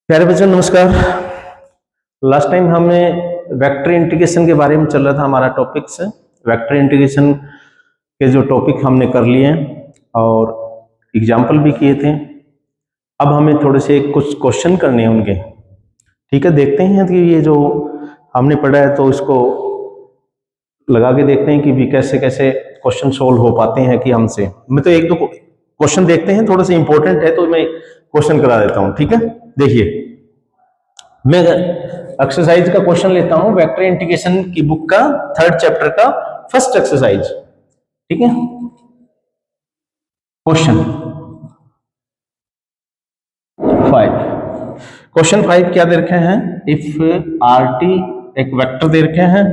प्यारे बच्चों नमस्कार। लास्ट टाइम हमने वेक्टर इंटीग्रेशन के बारे में चल रहा था हमारा टॉपिक से। वेक्टर इंटीग्रेशन के जो टॉपिक हमने कर लिए हैं और एग्जाम्पल भी किए थे। अब हमें थोड़े से कुछ क्वेश्चन करने हैं उनके। ठीक है, देखते हैं कि ये जो हमने पढ़ा है तो इसको लगा के देखते हैं कि भी कैसे कैसे क्वेश्चन सोल्व हो पाते हैं कि हमसे। मैं तो एक दो क्वेश्चन देखते हैं, थोड़ा सा इंपॉर्टेंट है तो मैं क्वेश्चन करा देता हूं। ठीक है, देखिए मैं एक्सरसाइज का क्वेश्चन लेता हूं वेक्टर इंटीग्रेशन की बुक का 3rd चैप्टर का फर्स्ट एक्सरसाइज। ठीक है, क्वेश्चन 5। क्वेश्चन 5 क्या दे रखे हैं? इफ आर टी एक वेक्टर दे रखे हैं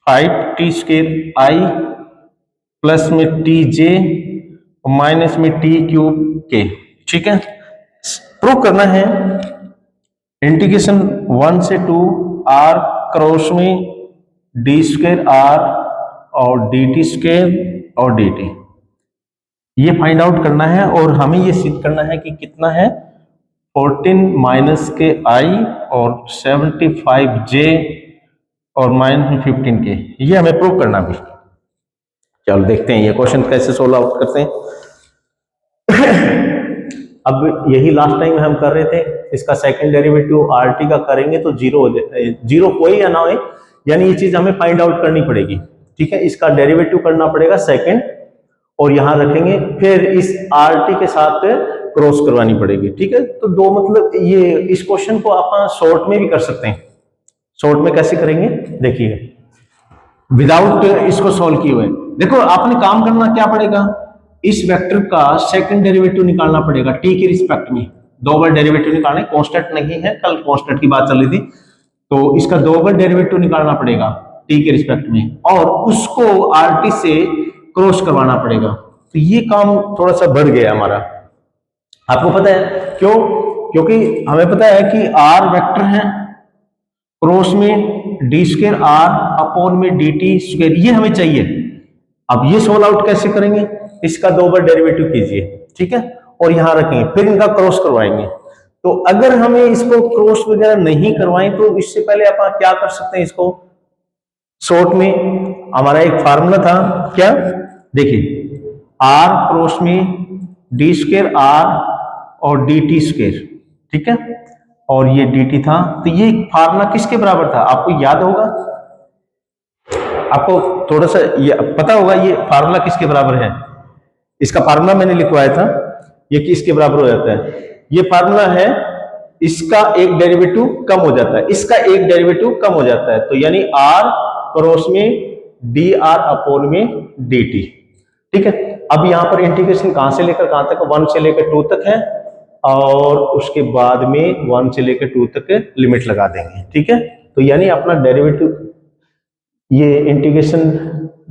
5t² आई प्लस में टी जे माइनस में टी क्यूब के। ठीक है, प्रूव करना है इंटीग्रेशन 1 से 2 आर क्रॉस में d² आर और dt² और dt, ये फाइंड आउट करना है। और हमें ये सिद्ध करना है कि कितना है 14 माइनस के आई और 75 जे और माइनस में 15 के, ये हमें प्रूव करना भी। चलो देखते हैं ये क्वेश्चन कैसे सोल्व आउट करते हैं। अब यही लास्ट टाइम हम कर रहे थे, इसका सेकंड डेरिवेटिव आर टी का करेंगे तो जीरो हो जाए, जीरो कोई या ना हो, यानी ये चीज हमें फाइंड आउट करनी पड़ेगी। ठीक है, इसका डेरिवेटिव करना पड़ेगा सेकंड और यहां रखेंगे, फिर इस आर टी के साथ क्रॉस करवानी पड़ेगी। ठीक है, तो दो मतलब ये इस क्वेश्चन को आप शॉर्ट में भी कर सकते हैं। शॉर्ट में कैसे करेंगे देखिए, विदाउट इसको सॉल्व किए हुए। देखो आपने काम करना क्या पड़ेगा, इस वेक्टर का सेकंड डेरिवेटिव निकालना पड़ेगा टी के रिस्पेक्ट में। दो बार डेरिवेटिव निकालना है, कांस्टेंट नहीं है, कल कांस्टेंट की बात चल रही थी, तो इसका दो बार डेरिवेटिव निकालना पड़ेगा टी के रिस्पेक्ट में और उसको आर टी से क्रॉस करवाना पड़ेगा। तो ये काम थोड़ा सा बढ़ गया हमारा। आपको पता है क्यों? क्योंकि हमें पता है कि आर वेक्टर है, क्रॉस में d² आर अपॉन में dt², ये हमें चाहिए। अब ये सोल्व आउट कैसे करेंगे, इसका दो बार डेरिवेटिव कीजिए। ठीक है, और यहां रखेंगे, फिर इनका क्रॉस करवाएंगे। तो अगर हमें इसको क्रॉस वगैरह नहीं करवाएं तो इससे पहले आप क्या कर सकते हैं, इसको शॉर्ट में हमारा एक फार्मूला था क्या, देखिए आर क्रॉस में d² आर और dt²। ठीक है, और ये dt था, तो ये फार्मूला किसके बराबर था आपको याद होगा, आपको थोड़ा सा ये पता होगा ये फार्मूला किसके बराबर है। इसका फार्मूला मैंने लिखवाया था, ये किसके बराबर हो जाता है, ये फार्मूला है इसका एक डेरिवेटिव कम हो जाता है, इसका एक डेरिवेटिव कम हो जाता है, तो यानी आर क्रॉस में डी आर अपॉन में डी टी। ठीक है, अब यहां पर इंटीग्रेशन कहां से लेकर कहां तक, 1 से लेकर 2 तक है और उसके बाद में 1 से लेकर 2 तक लिमिट लगा देंगे। ठीक है, तो यानी अपना डेरिवेटिव ये इंटीग्रेशन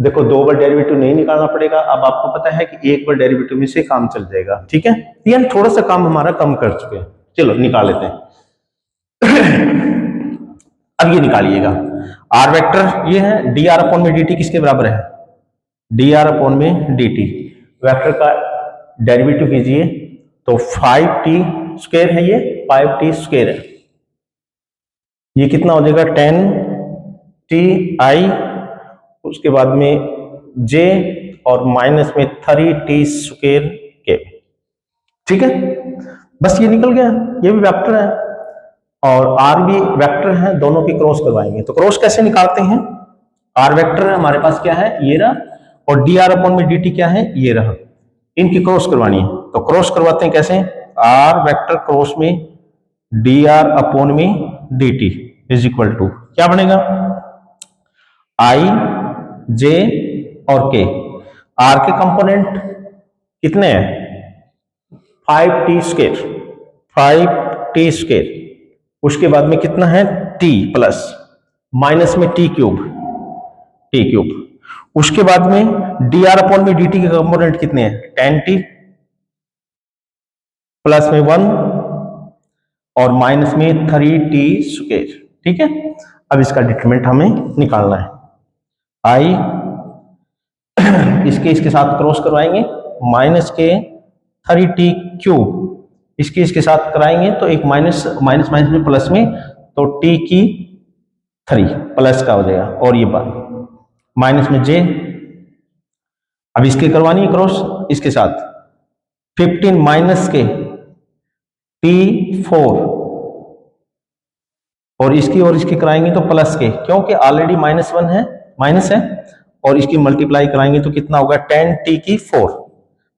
देखो दो बार डेरिवेटिव नहीं निकालना पड़ेगा। अब आपको पता है कि एक बार डेरिवेटिव में से काम चल जाएगा। ठीक है, यानी थोड़ा सा काम हमारा कम कर चुके हैं। चलो निकाल लेते हैं। अब ये निकालिएगा, आर वेक्टर ये है, डी आर अपॉन में डी टी किसके बराबर है, डी आर अपॉन में डी टी। वेक्टर का डेरिवेटिव कीजिए तो 5t² है, ये 5t² है, ये कितना हो जाएगा 10ti, उसके बाद में j और माइनस में 3t² के। ठीक है, बस ये निकल गया, ये भी वेक्टर है और आर भी वेक्टर है, दोनों की क्रॉस करवाएंगे। तो क्रॉस कैसे निकालते हैं, आर वेक्टर हमारे पास क्या है ये रहा, और डी आर अपॉन में डी टी क्या है ये रहा, इनकी क्रॉस करवानी है। तो क्रॉस करवाते हैं कैसे, आर वेक्टर क्रॉस में डी आर अपॉन में D t is equal to क्या बनेगा, आई जे और के। आर के कंपोनेंट कितने हैं 5t², 5t², उसके बाद में कितना है t प्लस माइनस में t³, उसके बाद में dr अपॉन में dt के कंपोनेंट कितने हैं 10t प्लस में 1 और माइनस में 3t²। ठीक है, अब इसका डिटरमिनेंट हमें निकालना है, आई इसके साथ क्रॉस करवाएंगे, माइनस के 3t³ इसकी इसके साथ कराएंगे तो एक माइनस माइनस माइनस में प्लस में, तो टी की 3 प्लस का हो जाएगा, और ये बात माइनस में जे। अब इसके करवानी है क्रॉस इसके साथ, 15 माइनस के T4, और इसकी कराएंगे तो प्लस के, क्योंकि ऑलरेडी -1 है, माइनस है, और इसकी मल्टीप्लाई कराएंगे तो कितना होगा 10t की 4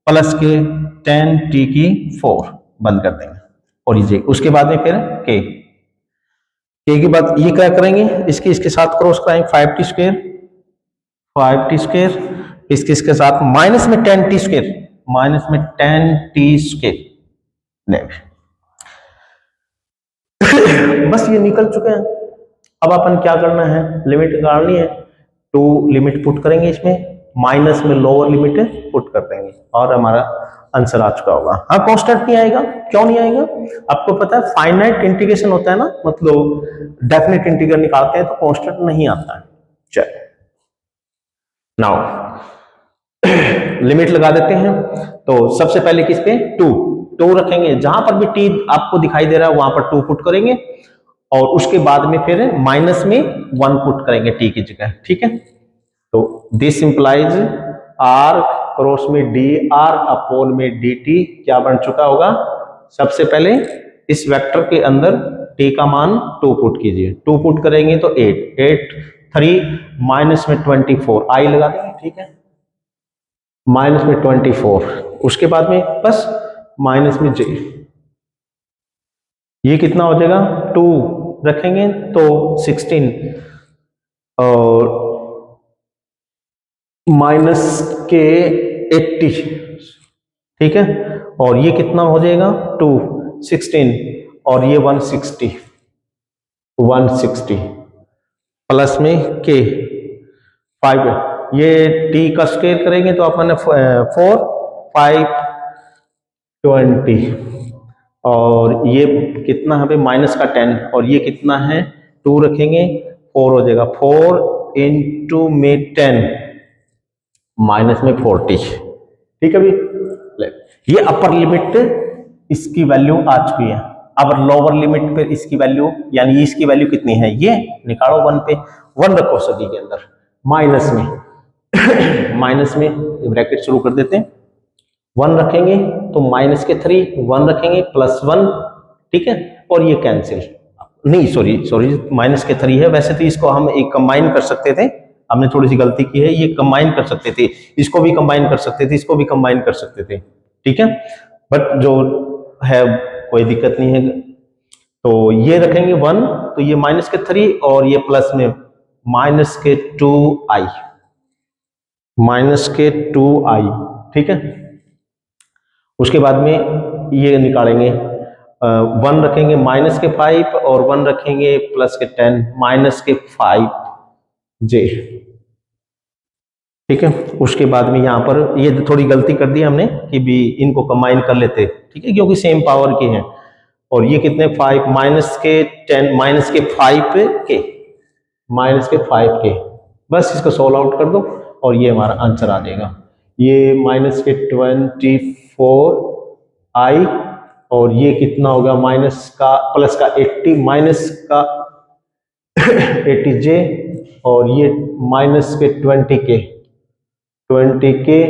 प्लस के 10t की 4 बंद कर देंगे, और ये उसके बाद में फिर के के बाद ये क्या करेंगे, इसके साथ क्रॉस कराएंगे 5t स्क्वायर, इसके साथ माइनस में 10t स्क्वायर, बस ये निकल चुके हैं। अब अपन क्या करना है, लिमिट निकालनी है, तो लिमिट पुट करेंगे इसमें, माइनस में लोअर लिमिट पुट कर देंगे, और हमारा आंसर आ चुका होगा। हाँ कांस्टेंट नहीं आएगा, क्यों नहीं आएगा, आपको पता है फाइनाइट इंटीग्रेशन होता है ना, मतलब डेफिनेट इंटीग्रल निकालते हैं तो कांस्टेंट नहीं आता है। चलो नाउ लिमिट लगा देते हैं, तो सबसे पहले किस पे 2 रखेंगे, जहां पर भी टी आपको दिखाई दे रहा है वहां पर 2 पुट करेंगे, और उसके बाद में फिर माइनस में 1 पुट करेंगे टी की जगह, ठीक है। तो दिस इंप्लाइज आर क्रॉस में डी आर अपॉन में डी टी क्या बन चुका होगा, सबसे पहले इस वेक्टर के अंदर टी का मान 2 पुट कीजिए, 2 पुट करेंगे तो 8 3 माइनस में 24 आई लगा देंगे, ठीक है, माइनस में 24, उसके बाद में बस माइनस में जे, ये कितना हो जाएगा 2 रखेंगे तो 16, और माइनस के 80, ठीक है, और ये कितना हो जाएगा 2 16, और ये 160 प्लस में के 5, ये टी का स्क्वायर करेंगे तो अपन 4 5 20, और ये कितना है भाई माइनस का 10, और ये कितना है 2 रखेंगे 4 हो जाएगा, 4 इंटू में 10 माइनस में 40, ठीक है भाई। ये अपर लिमिट इसकी वैल्यू आ चुकी है, अब लोअर लिमिट पे इसकी वैल्यू, यानी इसकी वैल्यू कितनी है ये निकालो, 1 पे 1 रखो सभी के अंदर, माइनस में माइनस में ब्रैकेट शुरू कर देते हैं, 1 रखेंगे तो माइनस के 3, 1 रखेंगे +1, ठीक है, और ये कैंसिल, नहीं सॉरी माइनस के 3 है, वैसे तो इसको हम एक कंबाइन कर सकते थे, हमने थोड़ी सी गलती की है, ये कंबाइन कर सकते थे, इसको भी कंबाइन कर सकते थे, इसको भी कंबाइन कर सकते थे, ठीक है, बट जो है कोई दिक्कत नहीं है, तो ये रखेंगे 1, तो ये माइनस के 3 और ये प्लस में माइनस के 2i, ठीक है, उसके बाद में ये निकालेंगे 1 रखेंगे माइनस के 5 और 1 रखेंगे प्लस के 10 माइनस के 5j, ठीक है, उसके बाद में यहाँ पर ये थोड़ी गलती कर दी हमने कि भी इनको कंबाइन कर लेते, ठीक है, क्योंकि सेम पावर के हैं, और ये कितने 5 माइनस के 10 माइनस के 5 के, बस इसको सोल्व आउट कर दो और ये हमारा आंसर आ जाएगा, ये माइनस के 24i, और ये कितना होगा माइनस का प्लस का 80 माइनस का 80j, और ये माइनस के 20 के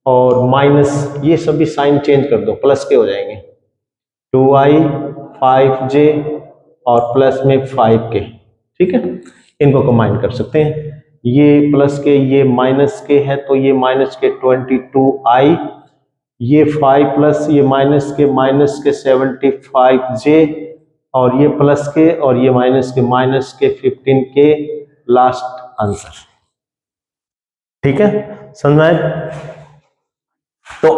और माइनस, ये सभी साइन चेंज कर दो, प्लस के हो जाएंगे, 2i 5j और प्लस में 5k, ठीक है, इनको कंबाइन कर सकते हैं, ये प्लस के ये माइनस के है तो ये माइनस के 22i, ये 5 प्लस ये माइनस के 75j, और ये प्लस के और ये माइनस के 15k, लास्ट आंसर, ठीक है, समझ में आया? तो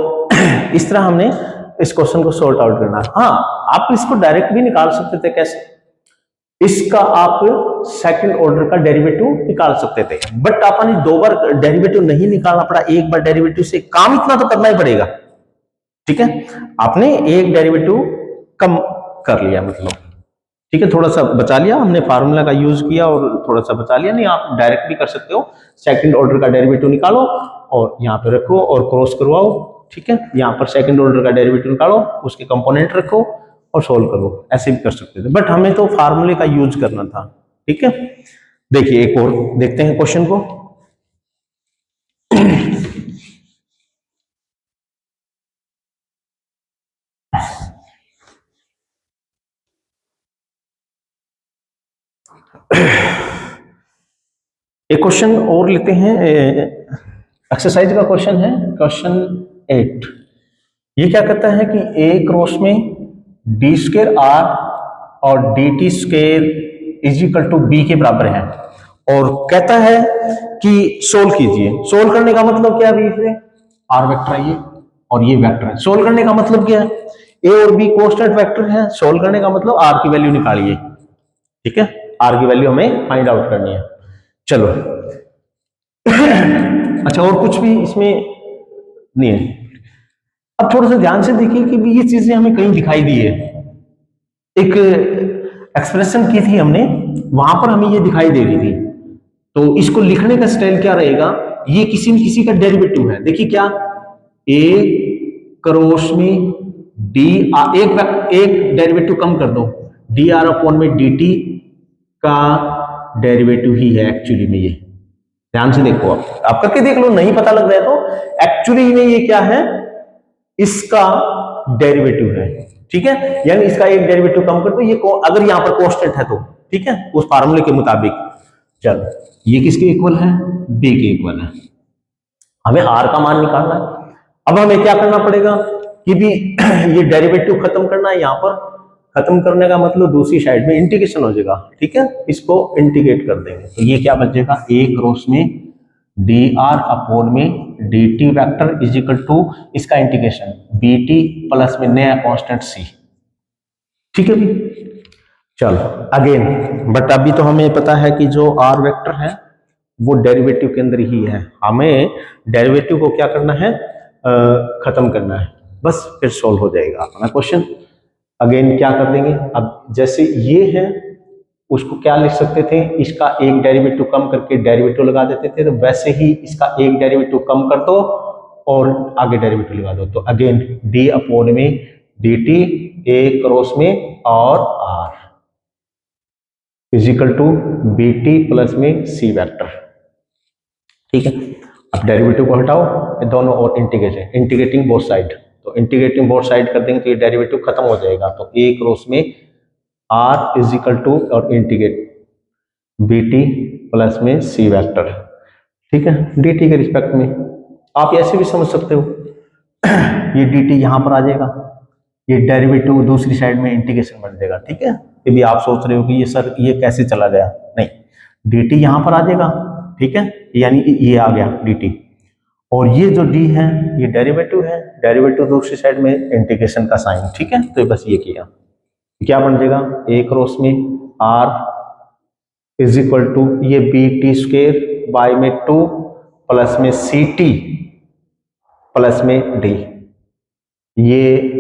इस तरह हमने इस क्वेश्चन को सॉर्ट आउट करना है। हाँ आप इसको डायरेक्ट भी निकाल सकते थे, कैसे, इसका आप सेकंड ऑर्डर का डेरिवेटिव निकाल सकते थे, बट अपन 2 बार डेरिवेटिव नहीं निकालना पड़ा, एक बार डेरिवेटिव से काम इतना तो करना ही पड़ेगा, ठीक है, आपने एक डेरिवेटिव कम कर लिया, मतलब ठीक है, थोड़ा सा बचा लिया, हमने फार्मूला का यूज किया और थोड़ा सा बचा लिया, नहीं आप डायरेक्ट भी कर सकते हो, सेकंड ऑर्डर का डेरिवेटिव निकालो और यहाँ पे रखो और क्रॉस करवाओ, ठीक है, यहाँ पर सेकंड ऑर्डर का डेरिवेटिव निकालो, उसके कंपोनेंट रखो और सोल्व करो, ऐसे भी कर सकते थे, बट हमें तो फार्मूले का यूज करना था। ठीक है, देखिए एक और देखते हैं क्वेश्चन को। एक क्वेश्चन और लेते हैं, एक्सरसाइज का क्वेश्चन है, क्वेश्चन 8। ये क्या कहता है कि ए क्रॉस में डी स्क्वायर आर और d t square is equal to b के बराबर है, और कहता है कि सोल्व कीजिए। सोल्व करने का मतलब क्या है, इसमें आर वेक्टर है ये और ये वेक्टर है। सोल्व करने का मतलब क्या है, ए और बी कांस्टेंट वेक्टर है, सोल्व करने का मतलब आर की वैल्यू निकालिए। ठीक है, आर की वैल्यू हमें फाइंड आउट करनी है। चलो अच्छा, और कुछ भी इसमें नहीं है। अब थोड़ा सा ध्यान से देखिए कि ये चीजें हमें कहीं दिखाई दी है, एक एक्सप्रेशन की थी हमने, वहां पर हमें ये दिखाई दे रही थी, तो इसको लिखने का स्टाइल क्या रहेगा, ये किसी न किसी का डेरिवेटिव है। देखिए क्या, ए क्रॉस में डी एक डेरिवेटिव कम कर दो, डी आर अपॉन में डी टी का डेरिवेटिव ही है एक्चुअली में। ये ध्यान से देखो, आप करके देख लो, नहीं पता लग रहा है तो एक्चुअली में ये क्या है, इसका डेरिवेटिव है। ठीक है, यानी इसका एक डेरिवेटिव कम कर दो, ये अगर यहां पर कांस्टेंट है तो, ठीक है, उस फार्मूले के मुताबिक। चलो, ये किसके इक्वल है, बी के इक्वल है। हमें आर का मान निकालना है। अब हमें क्या करना पड़ेगा कि भी ये डेरिवेटिव खत्म करना है, यहां पर खत्म करने का मतलब दूसरी साइड में इंटीग्रेशन हो जाएगा। ठीक है, इसको इंटीग्रेट कर देंगे, तो ये क्या बचेगा, ए क्रॉस में डी आर अपॉन में D t vector is equal to इसका इंटीग्रेशन बी टी प्लस में नया कांस्टेंट सी। ठीक है भी, चलो अगेन, बट अभी तो हमें पता है कि जो आर वेक्टर है वो डेरिवेटिव के अंदर ही है, हमें डेरिवेटिव को क्या करना है, खत्म करना है, बस फिर सोल्व हो जाएगा अपना क्वेश्चन। अगेन क्या कर देंगे, अब जैसे ये है उसको क्या लिख सकते थे, इसका एक डेरिवेटिव कम करके डेरिवेटिव लगा देते थे, तो वैसे ही इसका एक डेरिवेटिव कम कर दो और आगे डेरिवेटिव लगा दो, तो अगेन डी अपॉन में डी टी ए क्रॉस में और r is equal to b t plus में सी वेक्टर। ठीक है, अब डेरिवेटिव को हटाओ दोनों और इंटीग्रेटिंग बोथ साइड, तो इंटीग्रेटिंग बोथ साइड कर देंगे तो ये डेरिवेटिव खत्म हो जाएगा, तो ए क्रॉस में आर इज इक्वल टू और इंटीग्रेट बी टी प्लस में सी वेक्टर। ठीक है, डी टी के रिस्पेक्ट में आप ऐसे भी समझ सकते हो, ये डी टी यहां पर आ जाएगा, ये डेरिवेटिव दूसरी साइड में इंटीग्रेशन बन जाएगा। ठीक है, ये भी आप सोच रहे हो कि ये सर ये कैसे चला गया, नहीं, डी टी यहां पर आ जाएगा। ठीक है, यानी ये आ गया डी टी, और ये जो डी है ये डेरिवेटिव है, डेरिवेटिव दूसरी साइड में इंटीग्रेशन का साइन। ठीक है, तो बस ये किया, क्या बन जाएगा, ए क्रॉस में आर इज इक्वल टू ये बी टी स्क्वेयर बाय में 2 प्लस में सी टी प्लस में डी। ये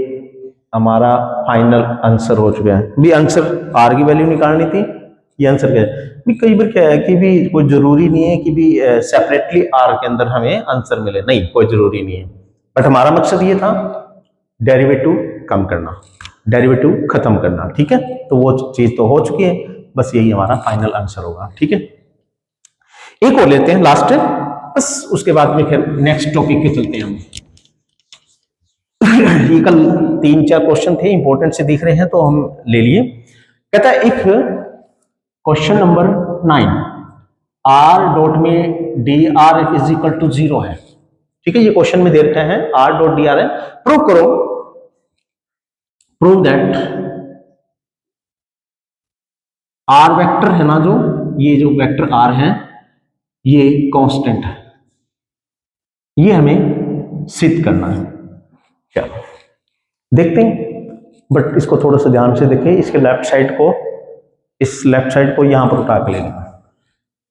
हमारा फाइनल आंसर हो चुका है। भी आंसर आर की वैल्यू निकालनी थी, ये आंसर क्या है। भी कई बार क्या है कि भी कोई जरूरी नहीं है कि भी सेपरेटली आर के अंदर हमें आंसर मिले, नहीं कोई जरूरी नहीं है, बट हमारा मकसद ये था डेरिवेटिव कम करना, डेरिवेटिव खत्म करना। ठीक है, तो वो चीज तो हो चुकी है, बस यही हमारा फाइनल आंसर होगा। ठीक है, एक और लेते हैं लास्ट, बस उसके बाद में फिर नेक्स्ट टॉपिक पे चलते हैं हम। ये कल 3-4 क्वेश्चन थे, इंपॉर्टेंट से दिख रहे हैं तो हम ले लिए। कहता है if question number 9 R dot में D R is equal to 0 है। ठीक है, ये क्वेश्चन में दे रखा है आर डॉट डी आर है, प्रूव करो, प्रूव दैट आर वेक्टर है ना, जो ये जो वेक्टर आर है ये कांस्टेंट है, ये हमें सिद्ध करना है। चलो देखते हैं, बट इसको थोड़ा सा ध्यान से देखें, इसके लेफ्ट साइड को, इस लेफ्ट साइड को यहां पर उठा के लेंगे,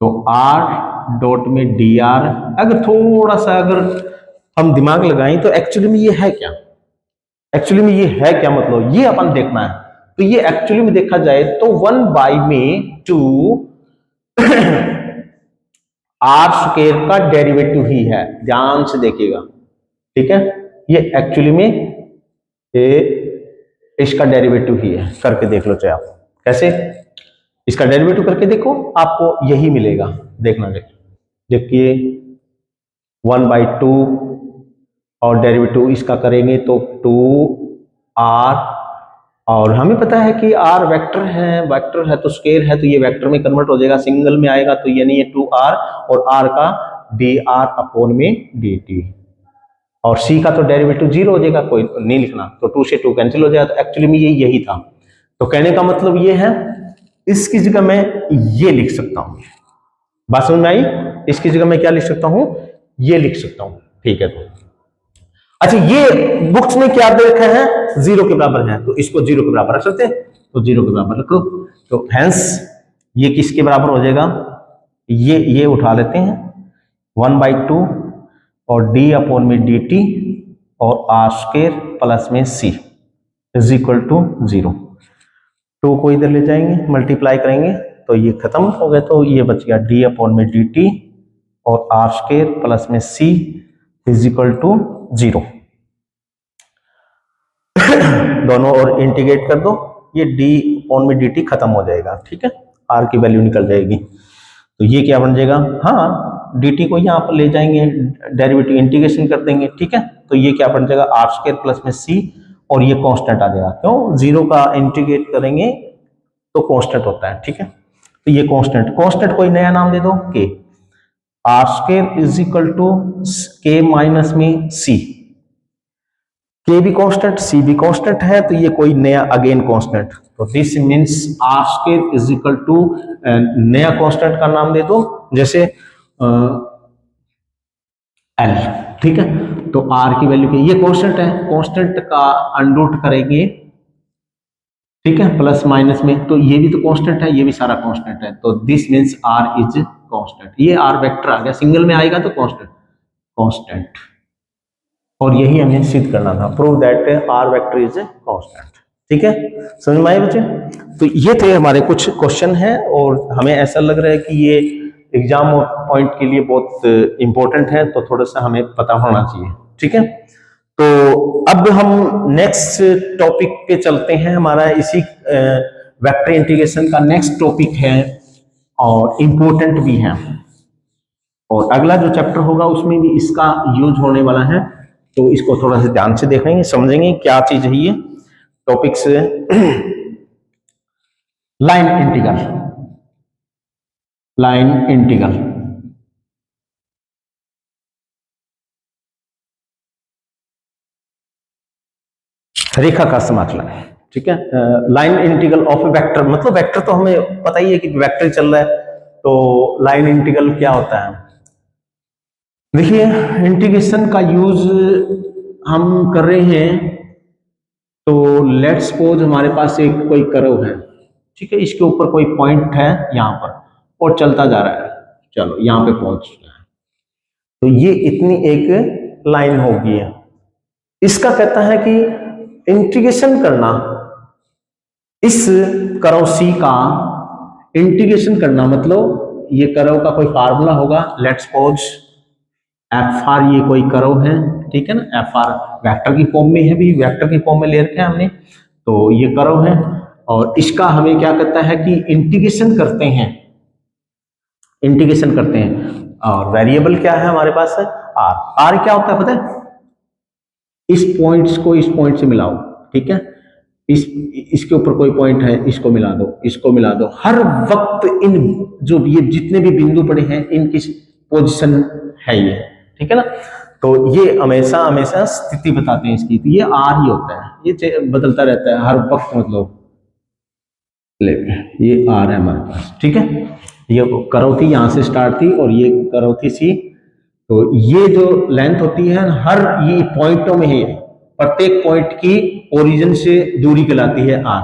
तो आर डॉट में डी आर, अगर थोड़ा सा अगर हम दिमाग लगाएं तो एक्चुअली में ये है क्या, एक्चुअली में ये है क्या, मतलब ये अपन देखना है। तो ये एक्चुअली में देखा जाए तो 1/2 आर स्क्वायर का डेरिवेटिव ही है, ध्यान से देखिएगा। ठीक है, ये एक्चुअली में ये इसका डेरिवेटिव ही है। करके देख लो चाहे आप कैसे, इसका डेरिवेटिव करके देखो, आपको यही मिलेगा। देखना देखिए 1/2 और डेरिवेटिव इसका करेंगे तो 2r, और हमें पता है कि r वेक्टर है तो स्केयर है, तो ये वेक्टर में कन्वर्ट हो जाएगा, सिंगल में आएगा तो यानी ये 2r और r का dr अपॉन में dt, और c का तो डेरिवेटिव 0 हो जाएगा, कोई नहीं लिखना, तो 2 से 2 कैंसिल हो जाएगा। तो एक्चुअली में यही था। तो कहने का मतलब ये है, इसकी जगह मैं ये लिख सकता हूं। बात समझ में आई? इसकी जगह मैं क्या लिख सकता हूं? ये लिख सकता हूं। ठीक है, तो अच्छा ये बुक्स में क्या दे रखा है? 0 के बराबर है, तो इसको 0 के बराबर रख सकते हैं, तो 0 के बराबर रखो। तो हेंस ये किसके बराबर हो जाएगा? ये उठा लेते हैं 1/2 और d अपॉन में dt और r स्क्वायर प्लस में c इज इक्वल टू 0। 2 को इधर ले जाएंगे, मल्टीप्लाई करेंगे तो ये खत्म हो गया, तो ये बच गया d अपॉन में dt और r स्क्वायर प्लस में c इज इक्वल टू 0। दोनों और इंटीग्रेट कर दो, ये d अपॉन में dt खत्म हो जाएगा। ठीक है, r की वैल्यू निकल जाएगी, तो ये क्या बन जाएगा? हाँ, dt को यहाँ पर ले जाएंगे, डेरिवेटिव इंटीग्रेशन कर देंगे। ठीक है, तो ये क्या बन जाएगा? r स्क्वायर प्लस में c, और ये कांस्टेंट आ जाएगा। क्यों? 0 का इंटीग्रेट करेंगे तो कांस्टेंट होता है। ठीक है, तो ये कांस्टेंट कोई नया नाम दे दो, k, r square is equal to k minus में c, k भी कांस्टेंट, c भी कांस्टेंट है, तो ये कोई नया अगेन कांस्टेंट, तो this means r square is equal to नया कांस्टेंट का नाम दे दो, जैसे l। ठीक है, तो r की वैल्यू ये कांस्टेंट है, कांस्टेंट का अंडरूट करेंगे, ठीक है, प्लस माइनस में, तो ये भी तो कांस्टेंट है, ये भी सारा कांस्टेंट है, तो this means r is constant. ये r वेक्टर आ गया, सिंगल में आएगा तो कांस्टेंट, और यही हमें सिद्ध करना था, prove that r vector is constant. ठीक है, समझ में आए बच्चे? तो ये थे हमारे कुछ क्वेश्चन हैं, और हमें ऐसा लग रहा है कि ये एग्जाम पॉइंट के लिए बहुत इंपॉर्टेंट है, तो थोड़ा सा हमें पता होना चाहिए। ठीक है, तो अब हम नेक्स्ट टॉपिक पे चलते हैं। हमारा इसी वेक्टर इंटीग्रेशन का नेक्स्ट टॉपिक है, और इंपॉर्टेंट भी है, और अगला जो चैप्टर होगा उसमें भी इसका यूज होने वाला है, तो इसको थोड़ा सा ध्यान से देखेंगे, समझेंगे क्या चीज है ये टॉपिक से। लाइन इंटीग्रल रेखा का समाकलन। ठीक है, लाइन इंटीग्रल ऑफ वेक्टर, मतलब वेक्टर तो हमें पता ही है कि वेक्टर चल रहा है, तो लाइन इंटीग्रल क्या होता है? देखिए, इंटीग्रेशन का यूज हम कर रहे हैं, तो लेट्स सपोज हमारे पास एक कोई कर्व है, ठीक है, इसके ऊपर कोई पॉइंट है यहाँ पर, और चलता जा रहा है, चलो यहाँ पे पहुंच रहा है, तो ये इतनी एक लाइन होगी। इसका कहता है कि इंटीग्रेशन करना, इस कर्व सी का इंटीग्रेशन करना, मतलब ये कर्व का कोई फार्मूला होगा, लेट्स सपोज एफ आर, ये कोई कर्व है, ठीक है ना, एफ आर वेक्टर की फॉर्म में है, भी वेक्टर की फॉर्म में ले रखे हैं हमने, तो ये कर्व है, और इसका हमें क्या कहता है कि इंटीग्रेशन करते हैं, और वेरिएबल क्या है हमारे पास है आर। आर क्या होता है पता है? इस पॉइंट्स को इस पॉइंट से मिलाओ, ठीक है, इसके ऊपर कोई पॉइंट है, इसको मिला दो, इसको मिला दो, हर वक्त इन जो ये जितने भी बिंदु पड़े हैं इनकी पोजीशन है ये, ठीक है ना, तो ये हमेशा स्थिति बताते हैं इसकी, तो ये आर ही होता है, ये बदलता रहता है हर वक्त, मतलब ये आर है हमारे पास, ठीक है, ये कर्व थी, यहां से स्टार्ट थी और ये कर्व थी सी, तो ये जो लेंथ होती है हर ये पॉइंटों में है, प्रत्येक पॉइंट की ओरिजिन से दूरी कहलाती है आर,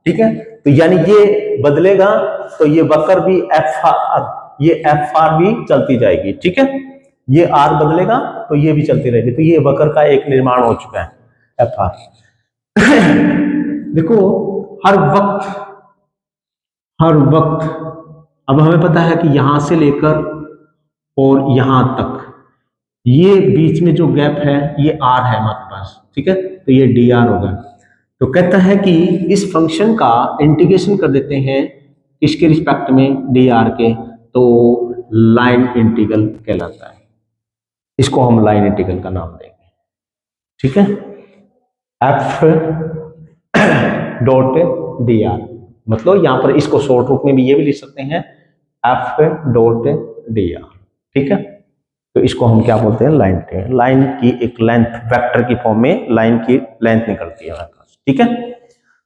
ठीक है, तो यानी ये बदलेगा तो ये वक्र भी एफ आर, ये एफ आर भी चलती जाएगी, ठीक है, ये आर बदलेगा तो ये भी चलती रहेगी, तो ये वक्र का एक निर्माण हो चुका है एफ आर। देखो हर वक्त अब हमें पता है कि यहां से लेकर और यहां तक ये बीच में जो गैप है ये r है हमारे पास, ठीक है, तो ये dr होगा। तो कहता है कि इस फंक्शन का इंटीग्रेशन कर देते हैं इसके रिस्पेक्ट में dr के, तो लाइन इंटीग्रल कहलाता है। इसको हम लाइन इंटीग्रल का नाम देंगे, ठीक है। f डॉट dr, मतलब यहां पर इसको शॉर्ट रूप में भी ये भी लिख सकते हैं f डॉट dr, ठीक है। तो इसको हम क्या बोलते हैं, लाइन इंटीग्रल। लाइन की एक लेंथ वेक्टर की फॉर्म में लाइन की लेंथ निकलती है हमारे पास, ठीक है।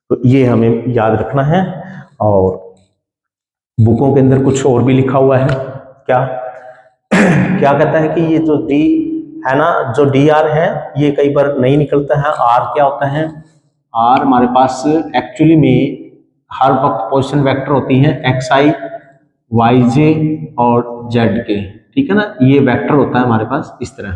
तो ये हमें याद रखना है। और बुकों के अंदर कुछ और भी लिखा हुआ है, क्या क्या कहता है कि ये जो डी है ना, जो डी आर है, ये कई बार नहीं निकलता है। आर क्या होता है, आर हमारे पास एक्चुअली में हर वक्त पोजीशन वेक्टर होती है एक्स आई वाई जे और जेड के, ठीक है ना। ये वेक्टर होता है हमारे पास इस तरह।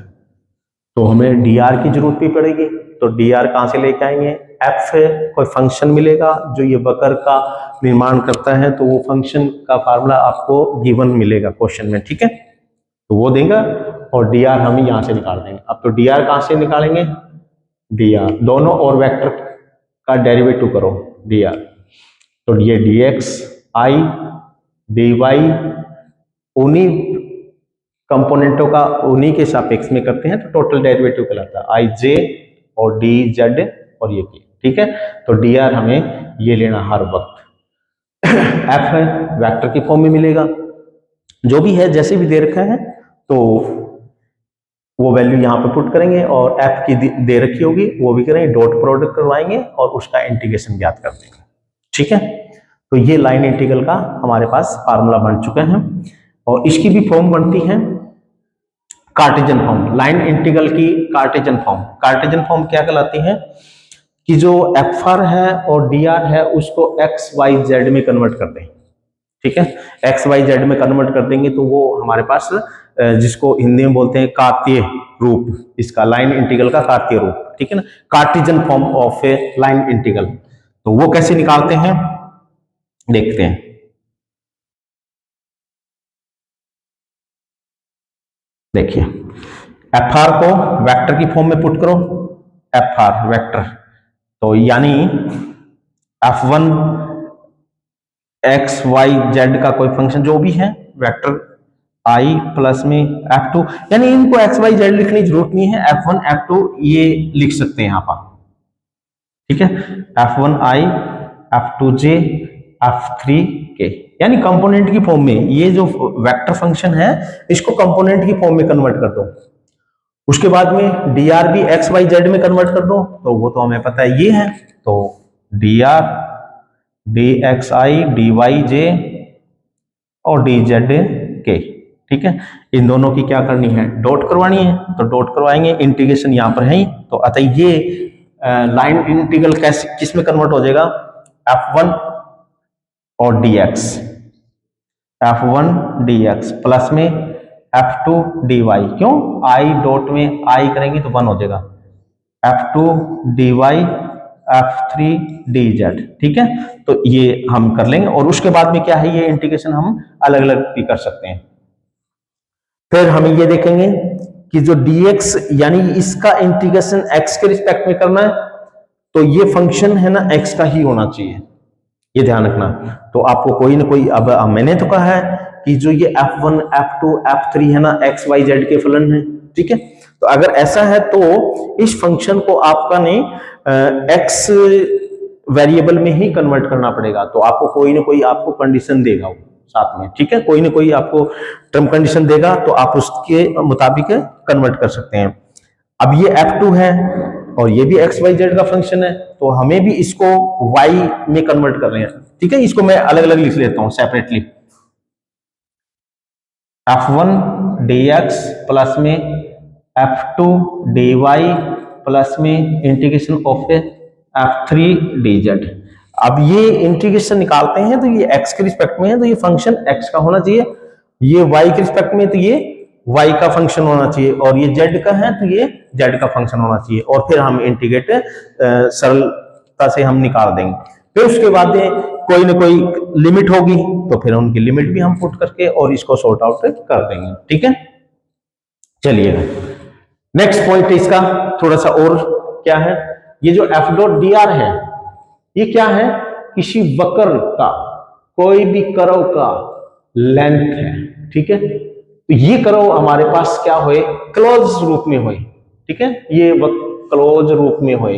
तो हमें डी आर की जरूरत भी पड़ेगी, तो डी आर कहां से लेके आएंगे, एफ कोई फंक्शन मिलेगा जो ये वक्र का निर्माण करता है, तो वो फंक्शन का फार्मूला आपको गिवन मिलेगा क्वेश्चन में, ठीक है। तो वो देगा और डी आर हम यहां से निकाल देंगे। अब तो डी आर कहां से निकालेंगे, डी आर दोनों और वेक्टर का डेरिवेटिव करो डी आर, तो ये d x I D y उन्हीं कंपोनेंटों का उन्हीं के सापेक्ष में करते हैं, तो टोटल डेरिवेटिव कहलाता है आई जे और डी जेड और ये के, ठीक है। तो डी आर हमें ये लेना हर वक्त। एफ है वेक्टर की फॉर्म में मिलेगा, जो भी है जैसे भी दे रखा है तो वो वैल्यू यहाँ पे पुट करेंगे, और एफ की दे रखी होगी वो भी करेंगे, डॉट प्रोडक्ट करवाएंगे और उसका इंटीग्रेशन ज्ञात कर देंगे, ठीक है। तो ये लाइन इंटीग्रल का हमारे पास फार्मूला बन चुका है। और इसकी भी फॉर्म बनती है कार्टेशियन फॉर्म, लाइन इंटीग्रल की कार्टेशियन फॉर्म। कार्टेशियन फॉर्म क्या कहलाती है कि जो एफ आर है और डी आर है उसको एक्स वाई जेड में कन्वर्ट कर दें, ठीक है। एक्स वाई जेड में कन्वर्ट कर देंगे तो वो हमारे पास जिसको हिंदी में बोलते हैं कार्तीय रूप, इसका लाइन इंटीग्रल का कार्तीय रूप, ठीक है ना, cartesian form of a line integral. तो वो कैसे निकालते हैं देखते हैं। देखिए एफ आर को वेक्टर की फॉर्म में पुट करो, एफ आर वेक्टर, तो यानी f one x y z का कोई फंक्शन जो भी है वेक्टर आई प्लस में एफ टू, यानी इनको एक्स वाई जेड लिखने की जरूरत नहीं है, एफ वन एफ टू ये लिख सकते हैं यहां पर, ठीक है। F one I F two J F three के, यानी कंपोनेंट की फॉर्म में ये जो वेक्टर फंक्शन है इसको कंपोनेंट की फॉर्म में कन्वर्ट कर दो। उसके बाद में डी आर भी एक्स वाई जेड में कन्वर्ट कर दो, तो वो तो हमें पता है ये है, तो D R D x I D Y J और डी जेड के, ठीक है। इन दोनों की क्या करनी है, डॉट करवानी है, तो डॉट करवाएंगे, इंटीग्रेशन यहां पर है ही, तो अतः ये लाइन इंटीग्रल कैसे किस में कन्वर्ट हो जाएगा, f1 और dx, f1 dx प्लस में f2 dy, क्यों i डॉट में i करेंगे तो 1 हो जाएगा, f2 dy f3 dz, ठीक है। तो ये हम कर लेंगे, और उसके बाद में क्या है, ये इंटीग्रेशन हम अलग अलग भी कर सकते हैं। फिर हम ये देखेंगे कि जो dx यानी इसका इंटीग्रेशन x के रिस्पेक्ट में करना है, तो ये फंक्शन है ना x का ही होना चाहिए, ये ध्यान रखना। तो आपको कोई ना कोई, अब मैंने तो कहा है कि जो ये f1 f2 f3 है ना x y z के फलन है, ठीक है। तो अगर ऐसा है तो इस फंक्शन को आपका ने x वेरिएबल में ही कन्वर्ट करना पड़ेगा, तो आपको कोई ना कोई आपको कंडीशन देगा वो साथ में, ठीक है, कोई ना कोई आपको टर्म कंडीशन देगा, तो आप उसके मुताबिक कन्वर्ट कर सकते हैं। अब ये f2 है और ये भी एक्स वाई जेड का फंक्शन है, तो हमें भी इसको y में कन्वर्ट कर रहे हैं, ठीक है। इसको मैं अलग अलग लिख लेता हूं सेपरेटली, f1 dx प्लस में f2 dy प्लस में इंटीग्रेशन ऑफ f3 dz। अब ये इंटीग्रेशन निकालते हैं तो ये x के रिस्पेक्ट में है, तो ये फंक्शन x का होना चाहिए, ये y के रिस्पेक्ट में तो ये y का फंक्शन होना चाहिए, और ये z का है तो ये z का फंक्शन होना चाहिए, और फिर हम इंटीग्रेट सरलता से हम निकाल देंगे। फिर उसके बाद कोई ना कोई लिमिट होगी, तो फिर उनकी लिमिट भी हम पुट करके और इसको सॉर्ट आउट कर देंगे, ठीक है। चलिए नेक्स्ट पॉइंट इसका थोड़ा सा और क्या है, ये जो एफ डॉट डी आर है ये क्या है, किसी वक्र का, कोई भी कर्व का लेंथ है, ठीक है। तो ये कर्व हमारे पास क्या होए, क्लोज रूप में होए, ठीक है, ये क्लोज रूप में होए,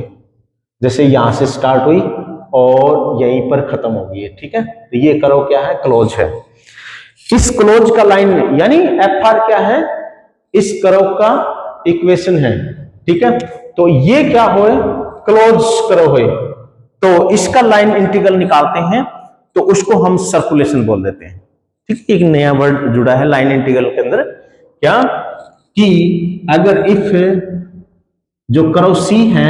जैसे यहां से स्टार्ट हुई और यहीं पर खत्म होगी है, ठीक है। तो ये कर्व क्या है, क्लोज है। इस क्लोज का लाइन यानी एफ आर क्या है, इस कर्व का इक्वेशन है, ठीक है। तो ये क्या होए, क्लोज कर्व होए, तो इसका लाइन इंटीग्रल निकालते हैं तो उसको हम सर्कुलेशन बोल देते हैं, ठीक। एक नया वर्ड जुड़ा है लाइन इंटीग्रल के अंदर, क्या कि अगर इफ जो कर्व सी है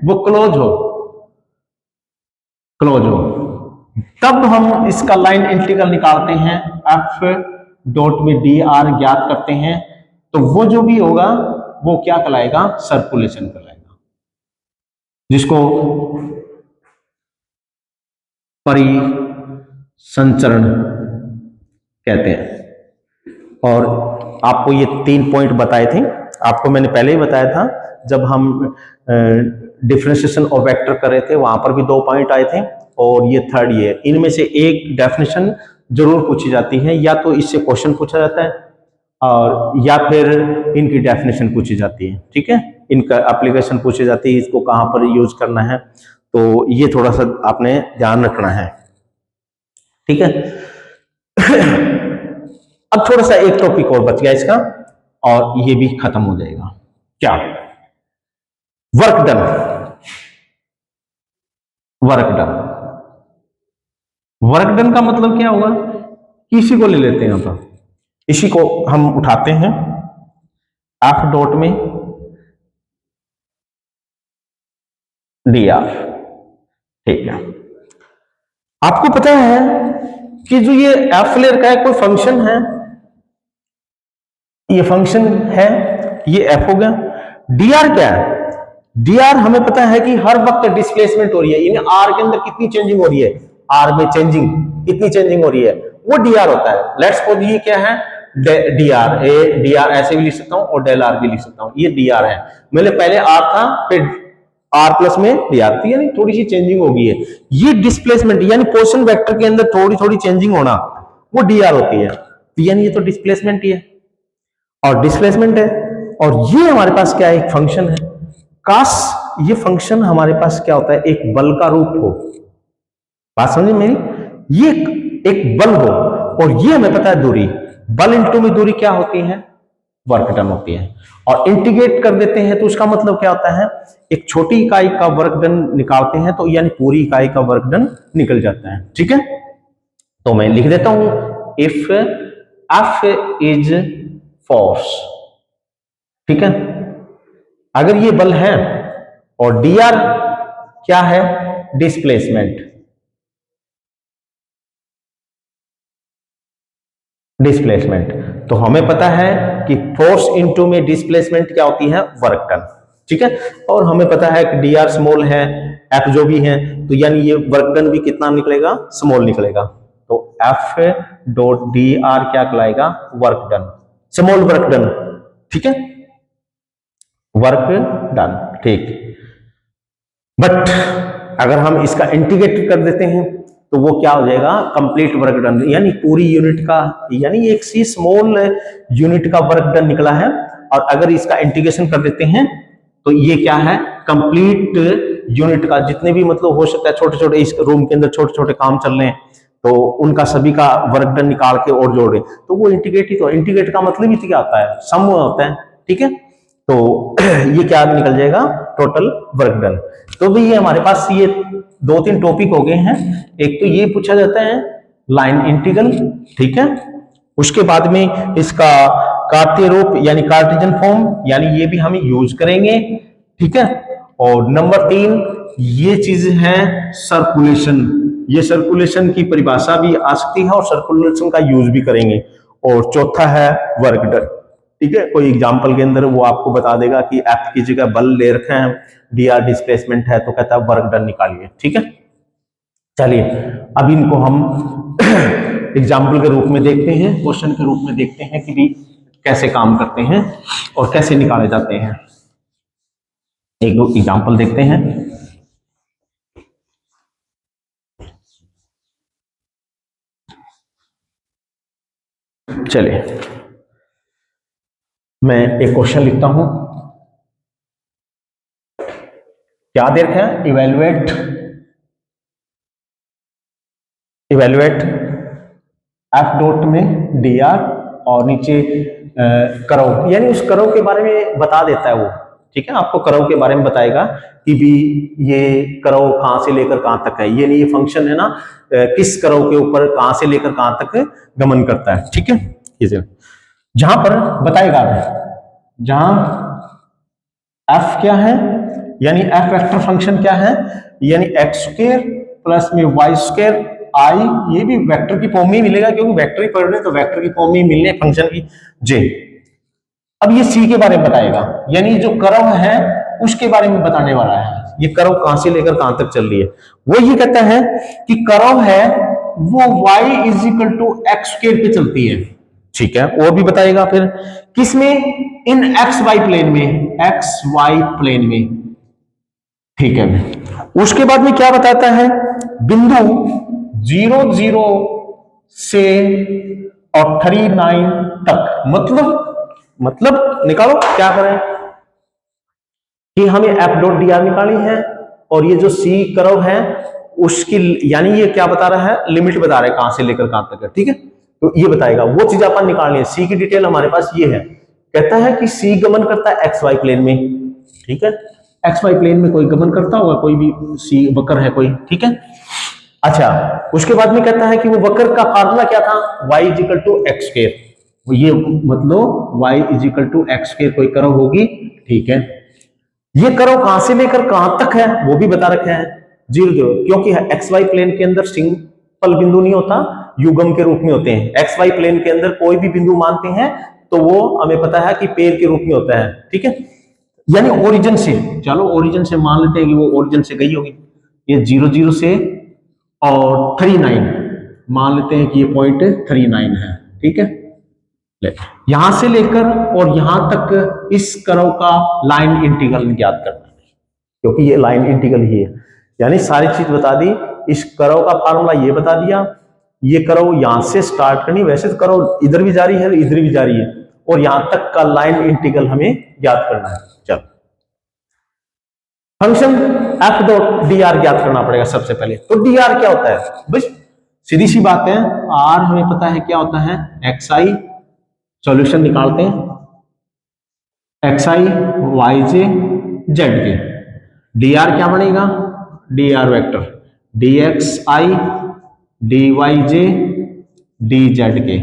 वो क्लोज हो, तब हम इसका लाइन इंटीग्रल निकालते हैं, एफ डॉट में डी आर ज्ञात करते हैं, तो वो जो भी होगा वो क्या कहलाएगा, सर्कुलेशन कहलाएगा, जिसको परिसंचरण कहते हैं। और आपको ये 3 पॉइंट बताए थे, आपको मैंने पहले ही बताया था जब हम डिफरेंशिएशन ऑफ वेक्टर कर रहे थे, वहां पर भी 2 पॉइंट आए थे, और ये थर्ड ये, इनमें से एक डेफिनेशन जरूर पूछी जाती है, या तो इससे क्वेश्चन पूछा जाता है और या फिर इनकी डेफिनेशन पूछी जाती है, ठीक है, इनका एप्लीकेशन पूछी जाती है, इसको कहां पर यूज करना है, तो ये थोड़ा सा आपने ध्यान रखना है, ठीक है। अब थोड़ा सा एक टॉपिक और बच गया इसका, और ये भी खत्म हो जाएगा, क्या, वर्क डन। वर्क डन का मतलब क्या होगा, किसी को ले लेते हैं, यहां पर इसी को हम उठाते हैं, एफ डॉट में डी आर, ठीक है। आपको पता है कि जो ये एफ लेयर का है कोई फंक्शन है, ये फंक्शन है, ये एफ हो गया। डी आर क्या है, डी आर हमें पता है कि हर वक्त डिस्प्लेसमेंट हो रही है, इन आर के अंदर कितनी चेंजिंग हो रही है, आर में चेंजिंग कितनी चेंजिंग हो रही है, वो डी आर होता है। लेट्स सपोज ये क्या है, D R, A D R ऐसे भी लिख सकता हूं और डेल आर भी लिख सकता हूं, ये डी आर है। मैंने पहले आर था, फिर आर प्लस में डी आर थी, यानी थोड़ी सी चेंजिंग हो गई है। ये डिस्प्लेसमेंट यानी पोजीशन वेक्टर के अंदर थोड़ी थोड़ी चेंजिंग होना, वो डी आर होती है, यानी ये तो डिस्प्लेसमेंट ही है और डिस्प्लेसमेंट है। और ये हमारे पास क्या है, एक फंक्शन है, काश ये फंक्शन हमारे पास क्या होता है, एक बल का रूप हो, बात समझे मेरी, ये एक बल हो, और ये हमें पता है दूरी, बल इंटू में दूरी क्या होती है, वर्क डन होती है। और इंटीग्रेट कर देते हैं तो उसका मतलब क्या होता है, एक छोटी इकाई का वर्क डन निकालते हैं तो यानी पूरी इकाई का वर्क डन निकल जाता है, ठीक है। तो मैं लिख देता हूं, इफ एफ इज फोर्स, ठीक है, अगर ये बल है और डी आर क्या है, डिस्प्लेसमेंट, तो हमें पता है कि फोर्स इनटू में डिस्प्लेसमेंट क्या होती है, वर्क डन, ठीक है। और हमें पता है कि डी आर स्मॉल है, एफ जो भी है, तो यानी ये वर्क डन भी कितना निकलेगा, स्मॉल निकलेगा। तो एफ डॉट डी आर क्या कहलाएगा, work done, small work done, ठीक है, वर्क डन, ठीक। बट अगर हम इसका इंटीग्रेट कर देते हैं तो वो क्या हो जाएगा, कंप्लीट वर्क डन, यानी पूरी यूनिट का, यानी एक सी स्मॉल यूनिट का वर्क डन निकला है। और अगर इसका इंटीग्रेशन कर देते हैं तो ये क्या है, कंप्लीट यूनिट का, जितने भी मतलब हो सकता है छोटे छोटे इस रूम के अंदर छोटे छोटे काम चल रहे हैं, तो उनका सभी का वर्क डन निकाल के और जोड़े, तो वो इंटीग्रेट ही, तो इंटीग्रेट का मतलब ही क्या होता है, सम होता है, ठीक है। तो ये क्या निकल जाएगा, टोटल वर्क डन। तो भी ये हमारे पास ये 2-3 टॉपिक हो गए हैं। एक तो ये पूछा जाता है लाइन इंटीग्रल, ठीक है, उसके बाद में इसका कार्तीय रूप यानी कार्टेशियन फॉर्म, यानी ये भी हम यूज करेंगे, ठीक है। और नंबर 3 ये चीज है सर्कुलेशन, ये सर्कुलेशन की परिभाषा भी आ सकती है और सर्कुलेशन का यूज भी करेंगे। और चौथा है वर्क डन, ठीक है, कोई एग्जांपल के अंदर वो आपको बता देगा कि एफ की जगह बल ले रखे हैं, डी आर डिस्प्लेसमेंट है, तो कहता है वर्क डन निकालिए, ठीक है। चलिए अब इनको हम एग्जाम्पल के रूप में देखते हैं, क्वेश्चन के रूप में देखते हैं कि भी कैसे काम करते हैं और कैसे निकाले जाते हैं। एक दो एग्जांपल देखते हैं। चलिए मैं एक क्वेश्चन लिखता हूं, क्या दे रखा है, इवेलुएट एफ डॉट में डी आर और नीचे करव, यानी उस करव के बारे में बता देता है वो, ठीक है, आपको करव के बारे में बताएगा कि भी ये करव कहां से लेकर कहां तक है, ये नहीं ये फंक्शन है ना, किस करव के ऊपर कहां से लेकर कहां तक गमन करता है, ठीक है। ये जहां पर बताएगा, जहां एफ क्या है, यानी एफ वेक्टर फंक्शन क्या है, यानी एक्स स्क्वायर प्लस में वाई स्क्वायर आई, ये भी वेक्टर की फॉर्म में ही मिलेगा क्योंकि वेक्टर ही पढ़ रहे हैं तो वेक्टर की फॉर्म में ही मिलने फंक्शन की जे। अब ये सी के बारे में बताएगा, यानी जो कर्व है उसके बारे में बताने वाला है, ये कर्व कहां से लेकर कहां तक चल रही है। वो ये कहता है कि कर्व है वो y is equal to x square पे चलती है, ठीक है। और भी बताएगा फिर किसमें, इन एक्स वाई प्लेन में, एक्स वाई प्लेन में, ठीक है। उसके बाद में क्या बताता है, बिंदु 0 0 से और 39 तक, मतलब निकालो क्या करें कि हमें एफ डॉट डी आर निकालनी है और ये जो सी कर्व है उसकी, यानी ये क्या बता रहा है, लिमिट बता रहा है कहां से लेकर कहां तक है, ठीक है। तो ये बताएगा, वो चीज अपन निकालनी है। सी की डिटेल हमारे पास ये है, कहता है कि सी गमन करता है एक्स वाई प्लेन में, ठीक है। एक्स वाई प्लेन में कोई गमन करता होगा, कोई भी सी वक्र है कोई, ठीक है। अच्छा, उसके बाद में कहता है कि वो वक्र का फार्मूला क्या था, y is equal to x square, ये मतलब y is equal to x square कोई कर्व होगी, ठीक है। ये कर्व कहां से लेकर कहां तक है वो भी बता रखा है, 0 0, क्योंकि एक्स वाई प्लेन के अंदर सिंपल बिंदु नहीं होता, युग्म के रूप में होते हैं। एक्स वाई प्लेन के अंदर कोई भी बिंदु मानते हैं तो वो हमें पता है कि पेड़ के रूप में होता है, ठीक है। यानी ओरिजिन से, चलो ओरिजिन से मान लेते हैं कि वो ओरिजिन से गई होगी, ये 0 0 से और 39 मान लेते हैं कि ये पॉइंट 39 है, ठीक है। यहां से लेकर और यहां तक इस कर्व का लाइन इंटीग्रल ज्ञात करना है, क्योंकि ये लाइन इंटीग्रल ही है, यानी सारी चीज बता दी। इस कर्व का फार्मूला ये बता दिया, ये कर्व यहां से स्टार्ट करनी, वैसे तो कर्व इधर भी जारी है इधर भी जारी है, और यहां तक का लाइन इंटीग्रल हमें ज्ञात करना है। चलो function F dot D are ज्ञात करना पड़ेगा सबसे पहले। तो डी आर क्या होता है, बस सीधी सी बात है, आर हमें पता है क्या होता है, एक्स आई, सॉल्यूशन निकालते हैं x i y j z के, डी आर क्या बनेगा, d r vector d x I D Y j d z के,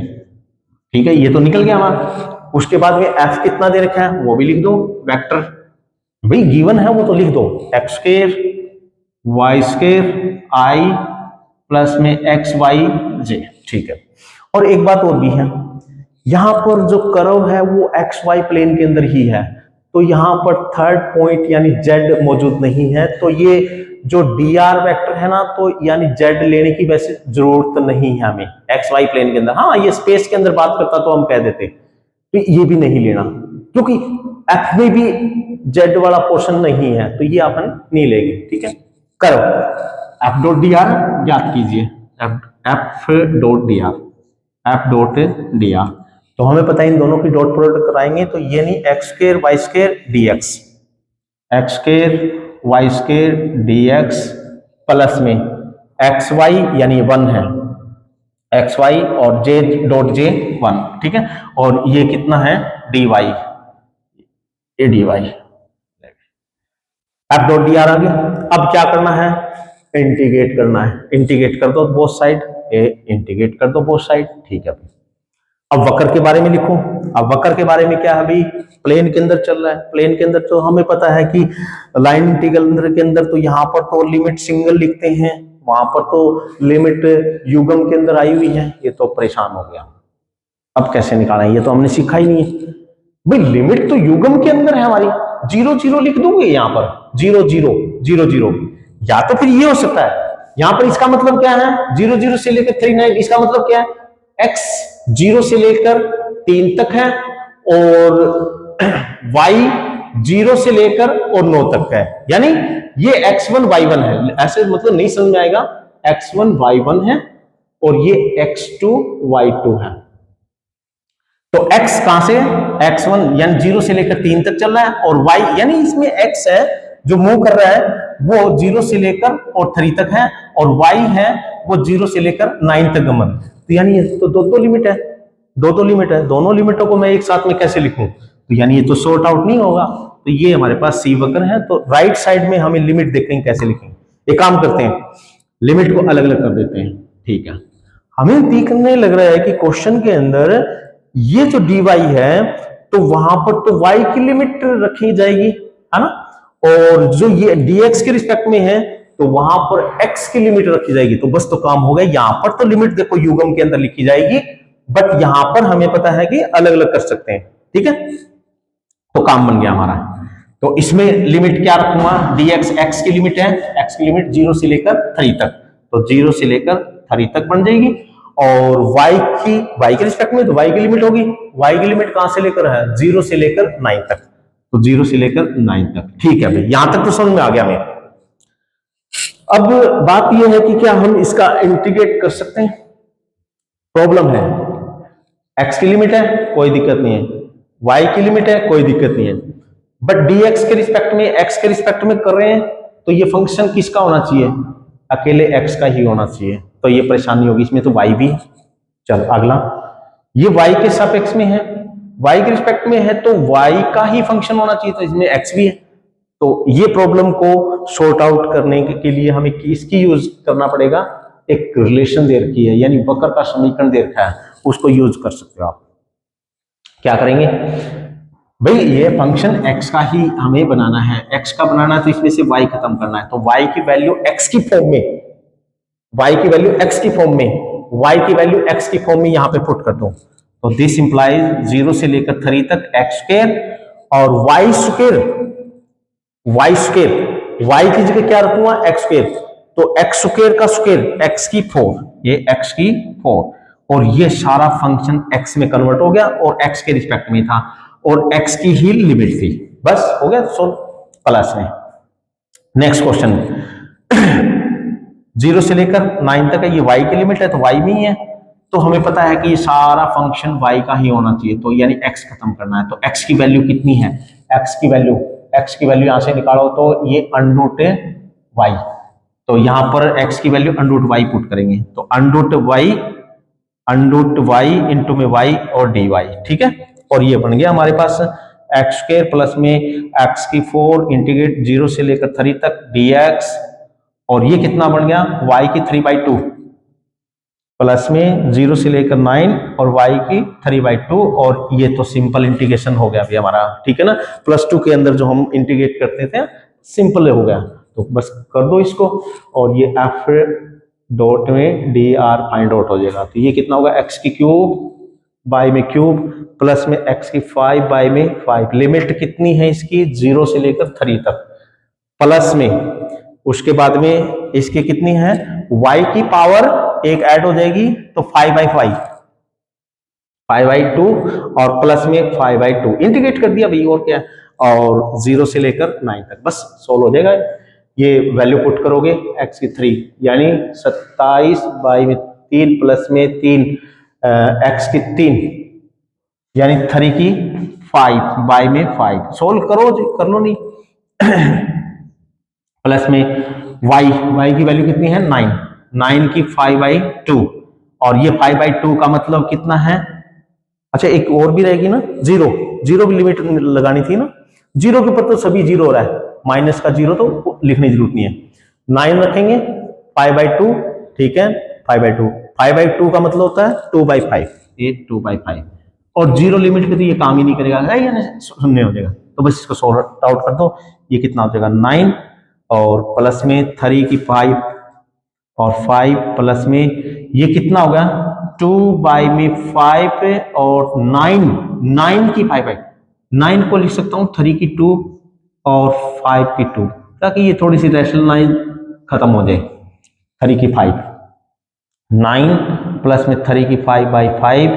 ठीक है। ये तो निकल गया हमारा। उसके बाद में एफ कितना दे रखा है वो भी लिख दो, वेक्टर भाई गिवन है वो तो लिख दो, एक्स स्क्वायर वाई स्क्वायर आई प्लस में एक्स वाई जे, ठीक है। और एक बात और भी है, यहां पर जो कर्व है वो एक्स वाई प्लेन के अंदर ही है, तो यहां पर थर्ड पॉइंट यानी जेड मौजूद नहीं है, तो ये जो डी आर वेक्टर है ना, तो यानी जेड लेने की वैसे जरूरत नहीं है हमें एक्स वाई प्लेन के अंदर। हाँ ये स्पेस के अंदर बात करता तो हम कह देते, तो ये भी नहीं लेना क्योंकि एफ में भी जेड वाला पोर्शन नहीं है, तो ये अपन नहीं लेंगे, ठीक है। करो एफ डॉट डी आर ज्ञात कीजिए, F dot D are, F dot D r, तो हमें पता है इन दोनों की डॉट प्रोडक्ट कराएंगे तो ये नहीं, x square y square d x, x square y square d x plus में एक्स वाई यानी 1 है, एक्स वाई और जे डॉट जे 1, ठीक है। और ये कितना है D Y, A D Y, F dot D R आ गया। अब क्या करना है, इंटीग्रेट करना है, इंटीग्रेट कर दो बोथ साइड, इंटीग्रेट कर दो बोथ साइड, ठीक है। अब वक्र के बारे में लिखो, अब वक्र के बारे में क्या है भाई, प्लेन के अंदर चल रहा है, प्लेन के अंदर तो हमें पता है कि लाइन इंटीग्रल के अंदर तो यहाँ पर तो लिमिट सिंगल लिखते हैं, वहां पर तो लिमिट युग्म के अंदर आई हुई है, ये तो परेशान हो गया। अब कैसे निकालना है, ये तो हमने सीखा ही नहीं है भाई, लिमिट तो युग्म के अंदर है हमारी, 0 0 लिख दोगे यहाँ पर 0 0 0 0, या तो फिर ये हो सकता है यहाँ पर, इसका मतलब क्या है 0 0 से लेकर 39, इसका मतलब क्या है x 0 से लेकर 3 तक है और y 0 से लेकर और 9 तक है, यानी ये x1 y1 है, ऐसे मतलब नहीं समझ में आएगा, x1 y1 है और ये x2 y2 है। तो x कहां से, x1 यानी 0 से लेकर 3 तक चल रहा है, और y यानी इसमें x है जो मूव कर रहा है वो 0 से लेकर और 3 तक है, और y है वो 0 से लेकर 9 तक गमन। तो यानी ये तो दो लिमिट है, दो लिमिट है, दोनों लिमिटों को मैं एक साथ में कैसे लिखूं, तो यानी ये तो सॉर्ट आउट नहीं होगा। तो ये हमारे पास सी वक्र है, तो राइट साइड में हमें लिमिट देखेंगे कैसे लिखेंगे। एक काम करते हैं, लिमिट को अलग अलग कर देते हैं, ठीक है। हमें दिखने लग रहा है कि क्वेश्चन के अंदर ये जो dy है तो वहां पर तो y की लिमिट रखी जाएगी, है ना, और जो ये dx के रिस्पेक्ट में है तो वहां पर x की लिमिट रखी जाएगी। तो बस तो काम हो गया, यहां पर तो लिमिट देखो युग्म के अंदर लिखी जाएगी, बट यहां पर हमें पता है कि अलग अलग कर सकते हैं, ठीक है। तो काम बन गया हमारा। तो इसमें लिमिट क्या रखूंगा, dx x की लिमिट है, x की लिमिट 0 से लेकर 3 तक, तो 0 से लेकर 3 तक बन जाएगी, और y के रिस्पेक्ट में तो y की लिमिट होगी, y की लिमिट कहां से लेकर है, 0 से लेकर 9 तक, तो 0 से लेकर 9 तक, ठीक है भाई, यहां तक तो समझ में आ गया हमें। अब बात यह है कि क्या हम इसका इंटीग्रेट कर सकते हैं, प्रॉब्लम है, x की लिमिट है कोई दिक्कत नहीं है, y की लिमिट है कोई दिक्कत नहीं है, बट dx के रिस्पेक्ट में x के रिस्पेक्ट में कर रहे हैं, तो ये फंक्शन किसका होना चाहिए, अकेले x का ही होना चाहिए, तो ये परेशानी होगी, इसमें तो y भी है। चल अगला, ये y के सापेक्ष में है, y के रिस्पेक्ट में है तो y का ही फंक्शन होना चाहिए, तो इसमें x भी है। तो ये प्रॉब्लम को सॉर्ट आउट करने के लिए हमें किसकी यूज करना पड़ेगा, एक रिलेशन दे रखी है, यानी वक्र का समीकरण दे रखा है, उसको यूज कर सकते हो आप। क्या करेंगे भाई, ये फंक्शन x का ही हमें बनाना है, x का बनाना है तो इसमें से y खत्म करना है, तो y की वैल्यू x की फॉर्म में, y की वैल्यू x की फॉर्म में, y की वैल्यू x की फॉर्म में यहां पे पुट कर दो, तो दिस इंप्लाइज 0 से लेकर 3 तक x स्क्वायर और y स्क्वायर, y की जगह क्या रखूंगा, x स्क्वायर, तो x स्क्वायर का स्क्वायर x की 4, ये x की 4, और ये सारा फंक्शन x में कन्वर्ट हो गया और x के रिस्पेक्ट में था और x की ही लिमिट थी, बस हो गया सोल्व प्लस में। नेक्स्ट क्वेश्चन, 0 से लेकर 9 तक है, ये y की लिमिट है तो y भी है, तो हमें पता है कि ये सारा फंक्शन y का ही होना चाहिए, तो यानी x खत्म करना है, तो x की वैल्यू कितनी है, x की वैल्यू यहां से निकालो तो ये अंडरूट y, तो यहां पर x की वैल्यू अंडरूट y पुट करेंगे, तो अंडरूट y इंटू में y और dy, ठीक है, और ये बन गया हमारे पास x स्क्वायर प्लस में x की 4 इंटीग्रेट 0 से लेकर 3 तक dx, और ये कितना बन गया y की 3/2 प्लस में 0 से लेकर 9 और y की 3/2, और ये तो सिंपल इंटीग्रेशन हो गया अभी हमारा, ठीक है ना, +2 के अंदर जो हम इंटीग्रेट करते थे सिंपल हो गया, तो बस कर दो इसको, और ये f डॉट में dr फाइंड आउट हो जाएगा, तो ये कितना होगा x की क्यूब बाई में क्यूब प्लस में x की 5 बाई में 5, लिमिट कितनी है इसकी 0 से लेकर 3 तक, प्लस में उसके बाद में इसकी कितनी है y की पावर एक ऐड हो जाएगी तो 5/2 और प्लस में 5/2 इंटीग्रेट कर दिया भाई, और क्या, और 0 से लेकर 9 तक, बस सोल्व हो जाएगा। ये वैल्यू पुट करोगे x की 3 यानी 27/3 प्लस में 3 x की 3 यानी 3 की 5 बाई में 5, सोल्व करो कर लो नहीं प्लस में y की वैल्यू कितनी है 9 की 5/2, और ये 5/2 का मतलब कितना है, अच्छा एक और भी रहेगी ना, जीरो भी लिमिट लगानी थी ना, जीरो के ऊपर तो सभी जीरो हो रहा है, माइनस का जीरो तो लिखने की जरूरत नहीं है, 9 रखेंगे 5/2, ठीक है, 5/2 का मतलब होता है 2/5, ये 2/5, और जीरो लिमिट पे तो ये काम ही नहीं करेगा, यानी शून्य हो जाएगा, तो बस इसको सॉर्ट आउट कर दो, ये कितना हो जाएगा 9 और प्लस में 3 की 5 और 5 प्लस में ये कितना होगा 2/5 और 9 की 5 9 को लिख सकता हूं 3 की 2 और 5 की 2, ताकि ये थोड़ी सी रैशनलाइज खत्म हो जाए, 3 की 5 9 प्लस में 3 की 5/5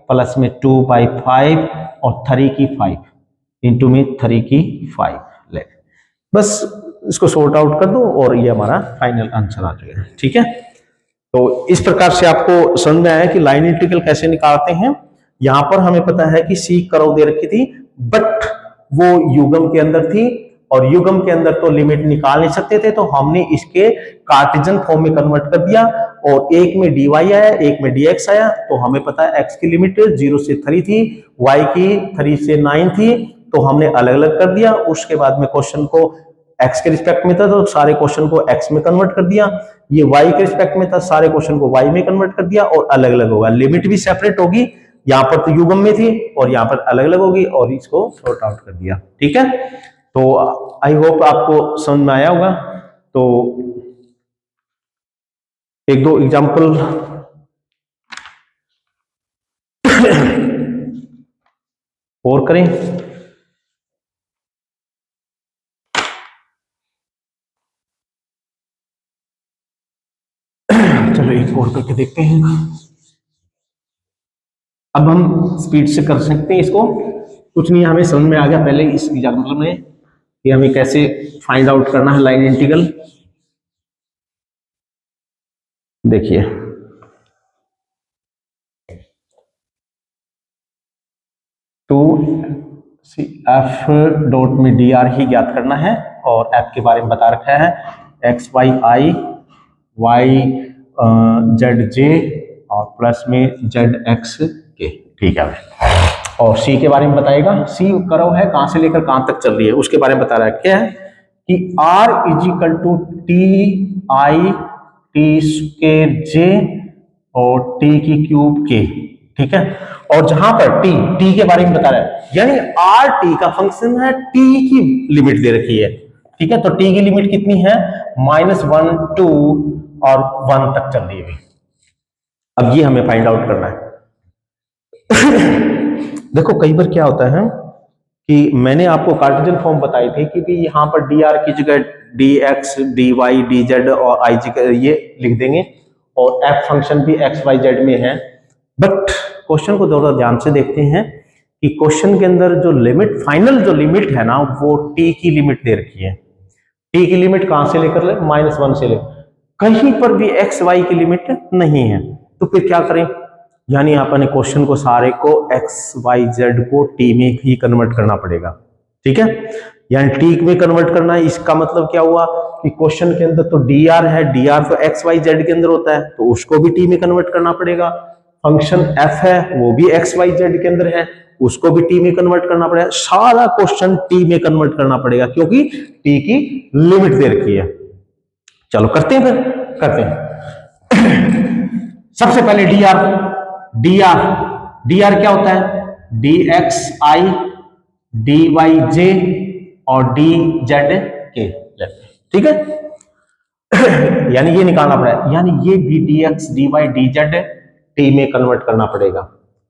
प्लस में 2/5 और 3 की 5 इंटू में 3 की 5 ले, बस इसको सॉर्ट आउट कर दो और ये हमारा फाइनल आंसर आ जाएगा। ठीक है, तो इस प्रकार से आपको समझ में आया कि लाइन इंटीग्रल कैसे निकालते हैं। यहां पर हमें पता है कि सी कर्व दे रखी थी, बट वो युग्म के अंदर थी और युग्म के अंदर तो लिमिट निकाल नहीं सकते थे, तो हमने इसके कार्टेशियन फॉर्म में कन्वर्ट कर दिया और एक में dy आया, एक में dx आया। तो हमें पता है x की लिमिट 0 से 3 थी, y की 3 से 9 थी, तो हमने अलग अलग कर दिया। उसके बाद में क्वेश्चन को x के रिस्पेक्ट में था तो सारे क्वेश्चन को x में कन्वर्ट कर दिया, ये y के रिस्पेक्ट में था सारे क्वेश्चन को y में कन्वर्ट कर दिया और अलग अलग होगा। लिमिट भी सेपरेट होगी, यहाँ पर तो युग्म में थी और यहाँ पर अलग अलग होगी और इसको सॉर्ट आउट कर दिया। ठीक है, तो आई होप आपको समझ में आया होगा। तो एक दो एग्जांपल और करें। चलो एक और करके देखते हैं। अब हम स्पीड से कर सकते हैं इसको, कुछ नहीं हमें समझ में आ गया पहले इस एग्जांपल में कि हमें कैसे फाइंड आउट करना है लाइन इंटीग्रल। देखिए टू एफ डॉट में डी आर ही ज्ञात करना है और एफ के बारे में बता रखा है एक्स वाई आई, वाई जेड जे और प्लस में जेड एक्स के। ठीक है, और सी के बारे में बताएगा, सी कर्व है कहां से लेकर कहां तक चल रही है उसके बारे में बता रखा है कि R is equal to T I T square J और टी की क्यूब के। ठीक है, और जहां पर टी के बारे में बता रहा है, यानी आर टी का फंक्शन है, टी की लिमिट दे रखी है। ठीक है, तो टी की लिमिट कितनी है, -1 2 और 1 तक चल रही है। अब ये हमें फाइंड आउट करना है। देखो कई बार क्या होता है कि मैंने आपको कार्टेशियन फॉर्म बताई थी कि भी यहाँ पर डी आर की जगह d x d y d z और आई जी ये लिख देंगे और एफ फंक्शन भी एक्स वाई जेड में है। बट क्वेश्चन को थोड़ा ध्यान से देखते हैं कि क्वेश्चन के अंदर जो लिमिट, फाइनल जो लिमिट है ना, वो टी की लिमिट दे रखी है। टी की लिमिट कहां से लेकर ले, -1 से ले, कहीं पर भी एक्स वाई की लिमिट नहीं है। तो फिर क्या करें, यानी अपने क्वेश्चन को सारे को एक्स वाई जेड को टी में ही कन्वर्ट करना पड़ेगा। ठीक है, यानी टी में कन्वर्ट करना है। इसका मतलब क्या हुआ कि क्वेश्चन के अंदर तो डी आर है, डी आर तो एक्स वाई जेड के अंदर होता है, तो उसको भी टी में कन्वर्ट करना पड़ेगा। फंक्शन एफ है वो भी एक्स वाई जेड के अंदर है, उसको भी टी में कन्वर्ट करना पड़ेगा। सारा क्वेश्चन टी में कन्वर्ट करना पड़ेगा क्योंकि टी की लिमिट दे रखी है। चलो करते हैं, फिर करते हैं। सबसे पहले डी आर, डी आर क्या होता है, D x I D Y J और डी जेड के। ठीक है, यानी ये निकालना पड़ेगा, यानी ये भी d x d y d z t में कन्वर्ट करना पड़ेगा।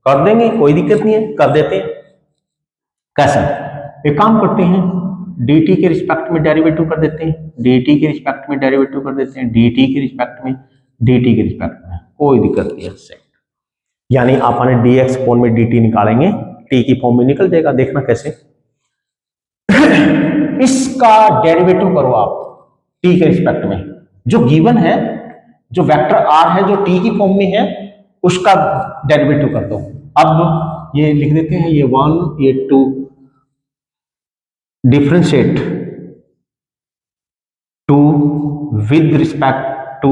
कर देंगे, कोई दिक्कत नहीं है, कर देते हैं। कैसे, एक काम करते हैं, dt के रिस्पेक्ट में डेरिवेटिव कर देते हैं, dt के रिस्पेक्ट में डेरिवेटिव कर देते हैं, dt के रिस्पेक्ट में, dt के रिस्पेक्ट में, कोई दिक्कत नहीं है। यानी आपने dx फॉर्म में dt निकालेंगे, t की फॉर्म में निकल जाएगा। देखना कैसे, इसका डेरिवेटिव करो आप t के रिस्पेक्ट में, जो गिवन है, जो वेक्टर r है जो t की फॉर्म में है, उसका डेरिवेटिव कर दो। अब ये लिख देते हैं, ये 1 ये 2, differentiate to with respect to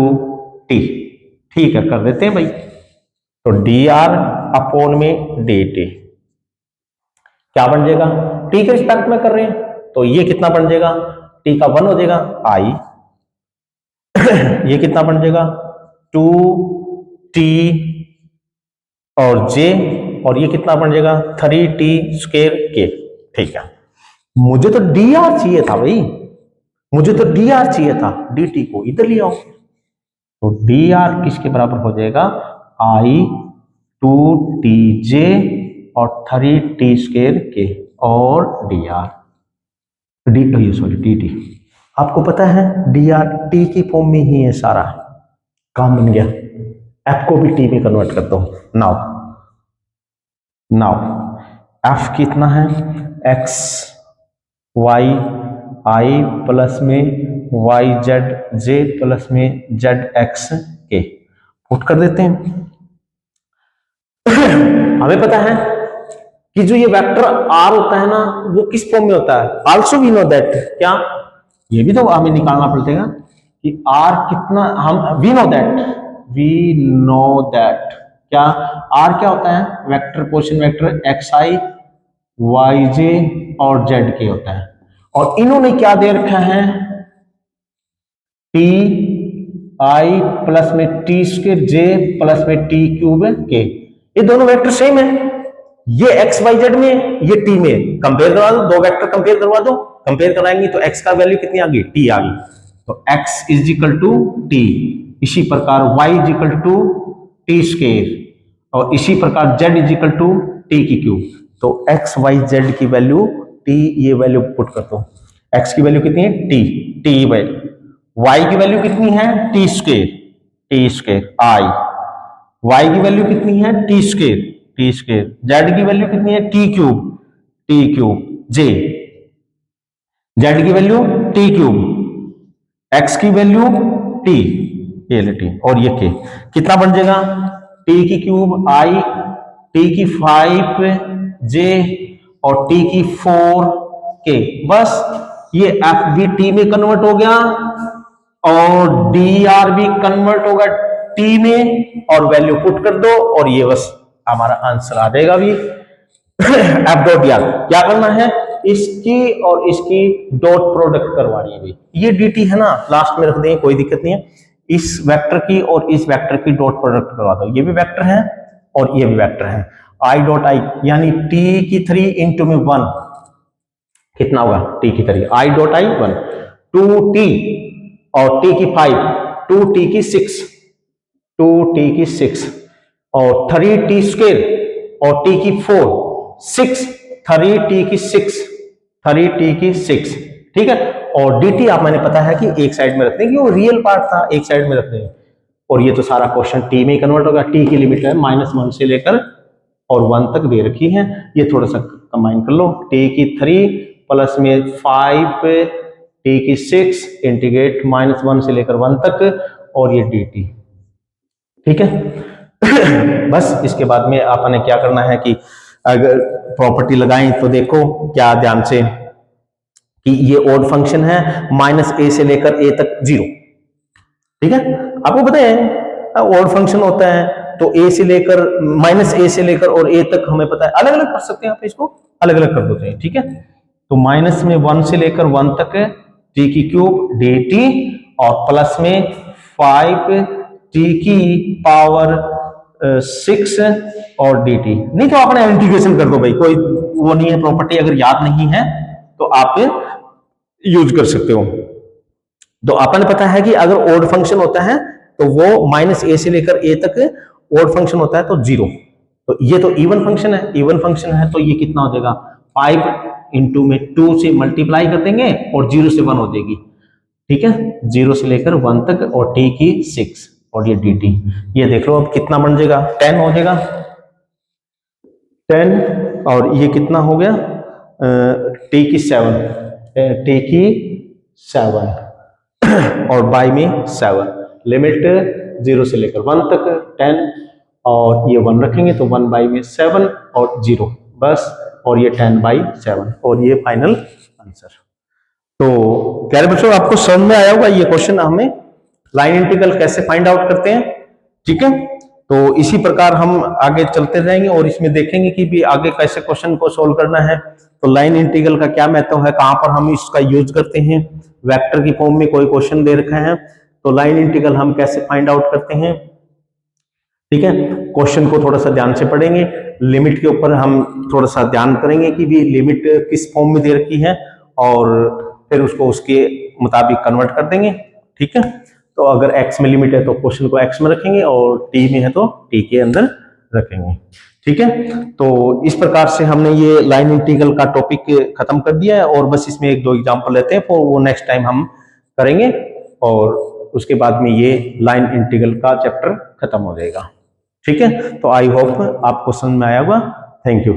t. ठीक है, कर देते हैं भाई। तो डी आर अपॉन में डी टी क्या बन जाएगा, टी के रिस्पेक्ट में कर रहे हैं तो ये कितना बन जाएगा, टी का 1 हो जाएगा आई, ये कितना बन जाएगा 2t और j, और ये कितना बन जाएगा 3t स्क्वायर के। ठीक है, मुझे तो डी आर चाहिए था भाई, मुझे तो डी आर चाहिए था, डी टी को इधर ले आओ। तो डी आर किसके बराबर हो जाएगा, आई 2tj और 3t स्क्वायर के और D R sorry D T. आपको पता है डी आर टी की फॉर्म में ही है, सारा काम बन गया। एफ को भी टी में कन्वर्ट कर दो। नाउ नाउ एफ कितना है, एक्स वाई आई प्लस में वाई जेड जे प्लस में जेड एक्स के, पुट कर देते हैं। हमें पता है कि जो ये वेक्टर आर होता है ना वो किस फॉर्म में होता है, आल्सो वी नो दैट, क्या ये भी तो हमें निकालना पड़ेगा कि आर कितना, हम वी नो दैट क्या आर क्या होता है, vector position vector x i y J और जेड के होता है, और इन्होंने क्या दे रखा है, टी आई प्लस में टी स्क्वायर जे प्लस में टी क्यूब के, ये दोनों वेक्टर सेम है, ये एक्स वाई जेड में ये टी में, कंपेयर करवा दो, दो वेक्टर कंपेयर करवा दो, कंपेयर कराएंगे तो एक्स का वैल्यू कितनी आ गई, टी आ गई, तो x is equal to t, इसी प्रकार y is equal to t square, और इसी प्रकार z is equal to t की क्यूब, तो एक्स वाई जेड की वैल्यू टी, ये वैल्यू पुट कर दो, एक्स की वैल्यू कितनी है टी, टी बाई, वाई की वैल्यू कितनी है टी स्क्वायर आई, वाई की वैल्यू कितनी है टी स्क्वायर, जेड की वैल्यू कितनी है टी क्यूब जे, जेड की वैल्यू टी क्यूब, एक्स की वैल्यू टी, ये ले टी, और ये के कितना बन जाएगा, टी की क्यूब आई, टी की 5 जे और टी की 4 के, बस ये एफ भी टी में कन्वर्ट हो गया और डी आर भी कन्वर्ट होगा टी में, और वैल्यू पुट कर दो और ये बस हमारा आंसर आ जाएगा भी। एफ डॉट डी आर क्या करना है, इसकी और इसकी डॉट प्रोडक्ट करवानी है भाई, ये dt है ना लास्ट में रख देंगे कोई दिक्कत नहीं है, इस वेक्टर की और इस वेक्टर की डॉट प्रोडक्ट करवा दो, ये भी वेक्टर है और ये भी वेक्टर है, आई डॉट आई यानी t की 3 इंटू में 1 कितना होगा, t की 3 आई डॉट आई 1, 2t और t की 5, 2t की 6, 2t की 6 और 3t स्क्वायर और t की 4, 6, 3t की 6, 3t की 6, ठीक है, और dt आप मैंने पता है कि एक साइड में रखते हैं कि वो रियल पार्ट था, एक साइड में रखते हैं, और ये तो सारा क्वेश्चन t में कन्वर्ट होगा, t की लिमिट है -1 से लेकर और 1 तक दे रखी है, ये थोड़ा सा कंबाइन कर लो, t की 3 प्लस में 5 t की 6 इंटीग्रेट -1 से लेकर 1 तक और ये dt, ठीक है। बस इसके बाद में आपने क्या करना है कि अगर प्रॉपर्टी लगाएं तो देखो क्या ध्यान से कि ये ओड फंक्शन है, -a से लेकर a तक 0, ठीक है, आपको पता है ओड फंक्शन होता है तो a से लेकर -a से लेकर और a तक हमें पता है, अलग अलग कर सकते हैं आप इसको, अलग अलग कर देते हैं, ठीक है, तो माइनस में 1 से लेकर 1 तक t की क्यूब dt और प्लस में 5 t की पावर 6 और dt, नहीं तो आपने इंटीग्रेशन कर दो भाई, कोई वो नहीं है, प्रॉपर्टी अगर याद नहीं है तो आप यूज कर सकते हो। तो आपने पता है कि अगर ओड फंक्शन होता है तो वो -a से लेकर a तक ओड फंक्शन होता है तो 0, तो ये तो इवन फंक्शन है, इवन फंक्शन है तो ये कितना हो जाएगा 5 इंटू में 2 से मल्टीप्लाई कर देंगे और 0 से 1 हो जाएगी, ठीक है, 0 से लेकर 1 तक और t की 6 और ये dt, ये देख लो अब कितना बन जाएगा 10 हो जाएगा, 10 और ये कितना हो गया t की 7 और बाई में 7, लिमिट 0 से लेकर 1 तक 10 और ये 1 रखेंगे तो 1 बाई में 7 और 0 बस, और ये 10/7 और ये फाइनल आंसर। तो प्यारे बच्चों आपको समझ में आया होगा ये क्वेश्चन, हमें लाइन इंटीग्रल कैसे फाइंड आउट करते हैं, ठीक है, तो इसी प्रकार हम आगे चलते रहेंगे और इसमें देखेंगे कि भी आगे कैसे क्वेश्चन को सोल्व करना है, तो लाइन इंटीग्रल का क्या महत्व है, कहां पर हम इसका यूज करते हैं, वेक्टर की फॉर्म में कोई क्वेश्चन दे रखा है तो लाइन इंटीग्रल हम कैसे फाइंड आउट करते हैं, ठीक है, क्वेश्चन को थोड़ा सा ध्यान से पढ़ेंगे, लिमिट के ऊपर हम थोड़ा सा ध्यान करेंगे कि भी लिमिट किस फॉर्म में दे रखी है और फिर उसको उसके मुताबिक कन्वर्ट कर देंगे, ठीक है, तो अगर x में लिमिट है तो क्वेश्चन को x में रखेंगे और t में है तो t के अंदर रखेंगे, ठीक है, तो इस प्रकार से हमने ये लाइन इंटीग्रल का टॉपिक खत्म कर दिया है और बस इसमें एक दो एग्जांपल लेते हैं, वो नेक्स्ट टाइम हम करेंगे और उसके बाद में ये लाइन इंटीग्रल का चैप्टर खत्म हो जाएगा, ठीक है, तो आई होप आपको समझ में आया होगा। Thank you.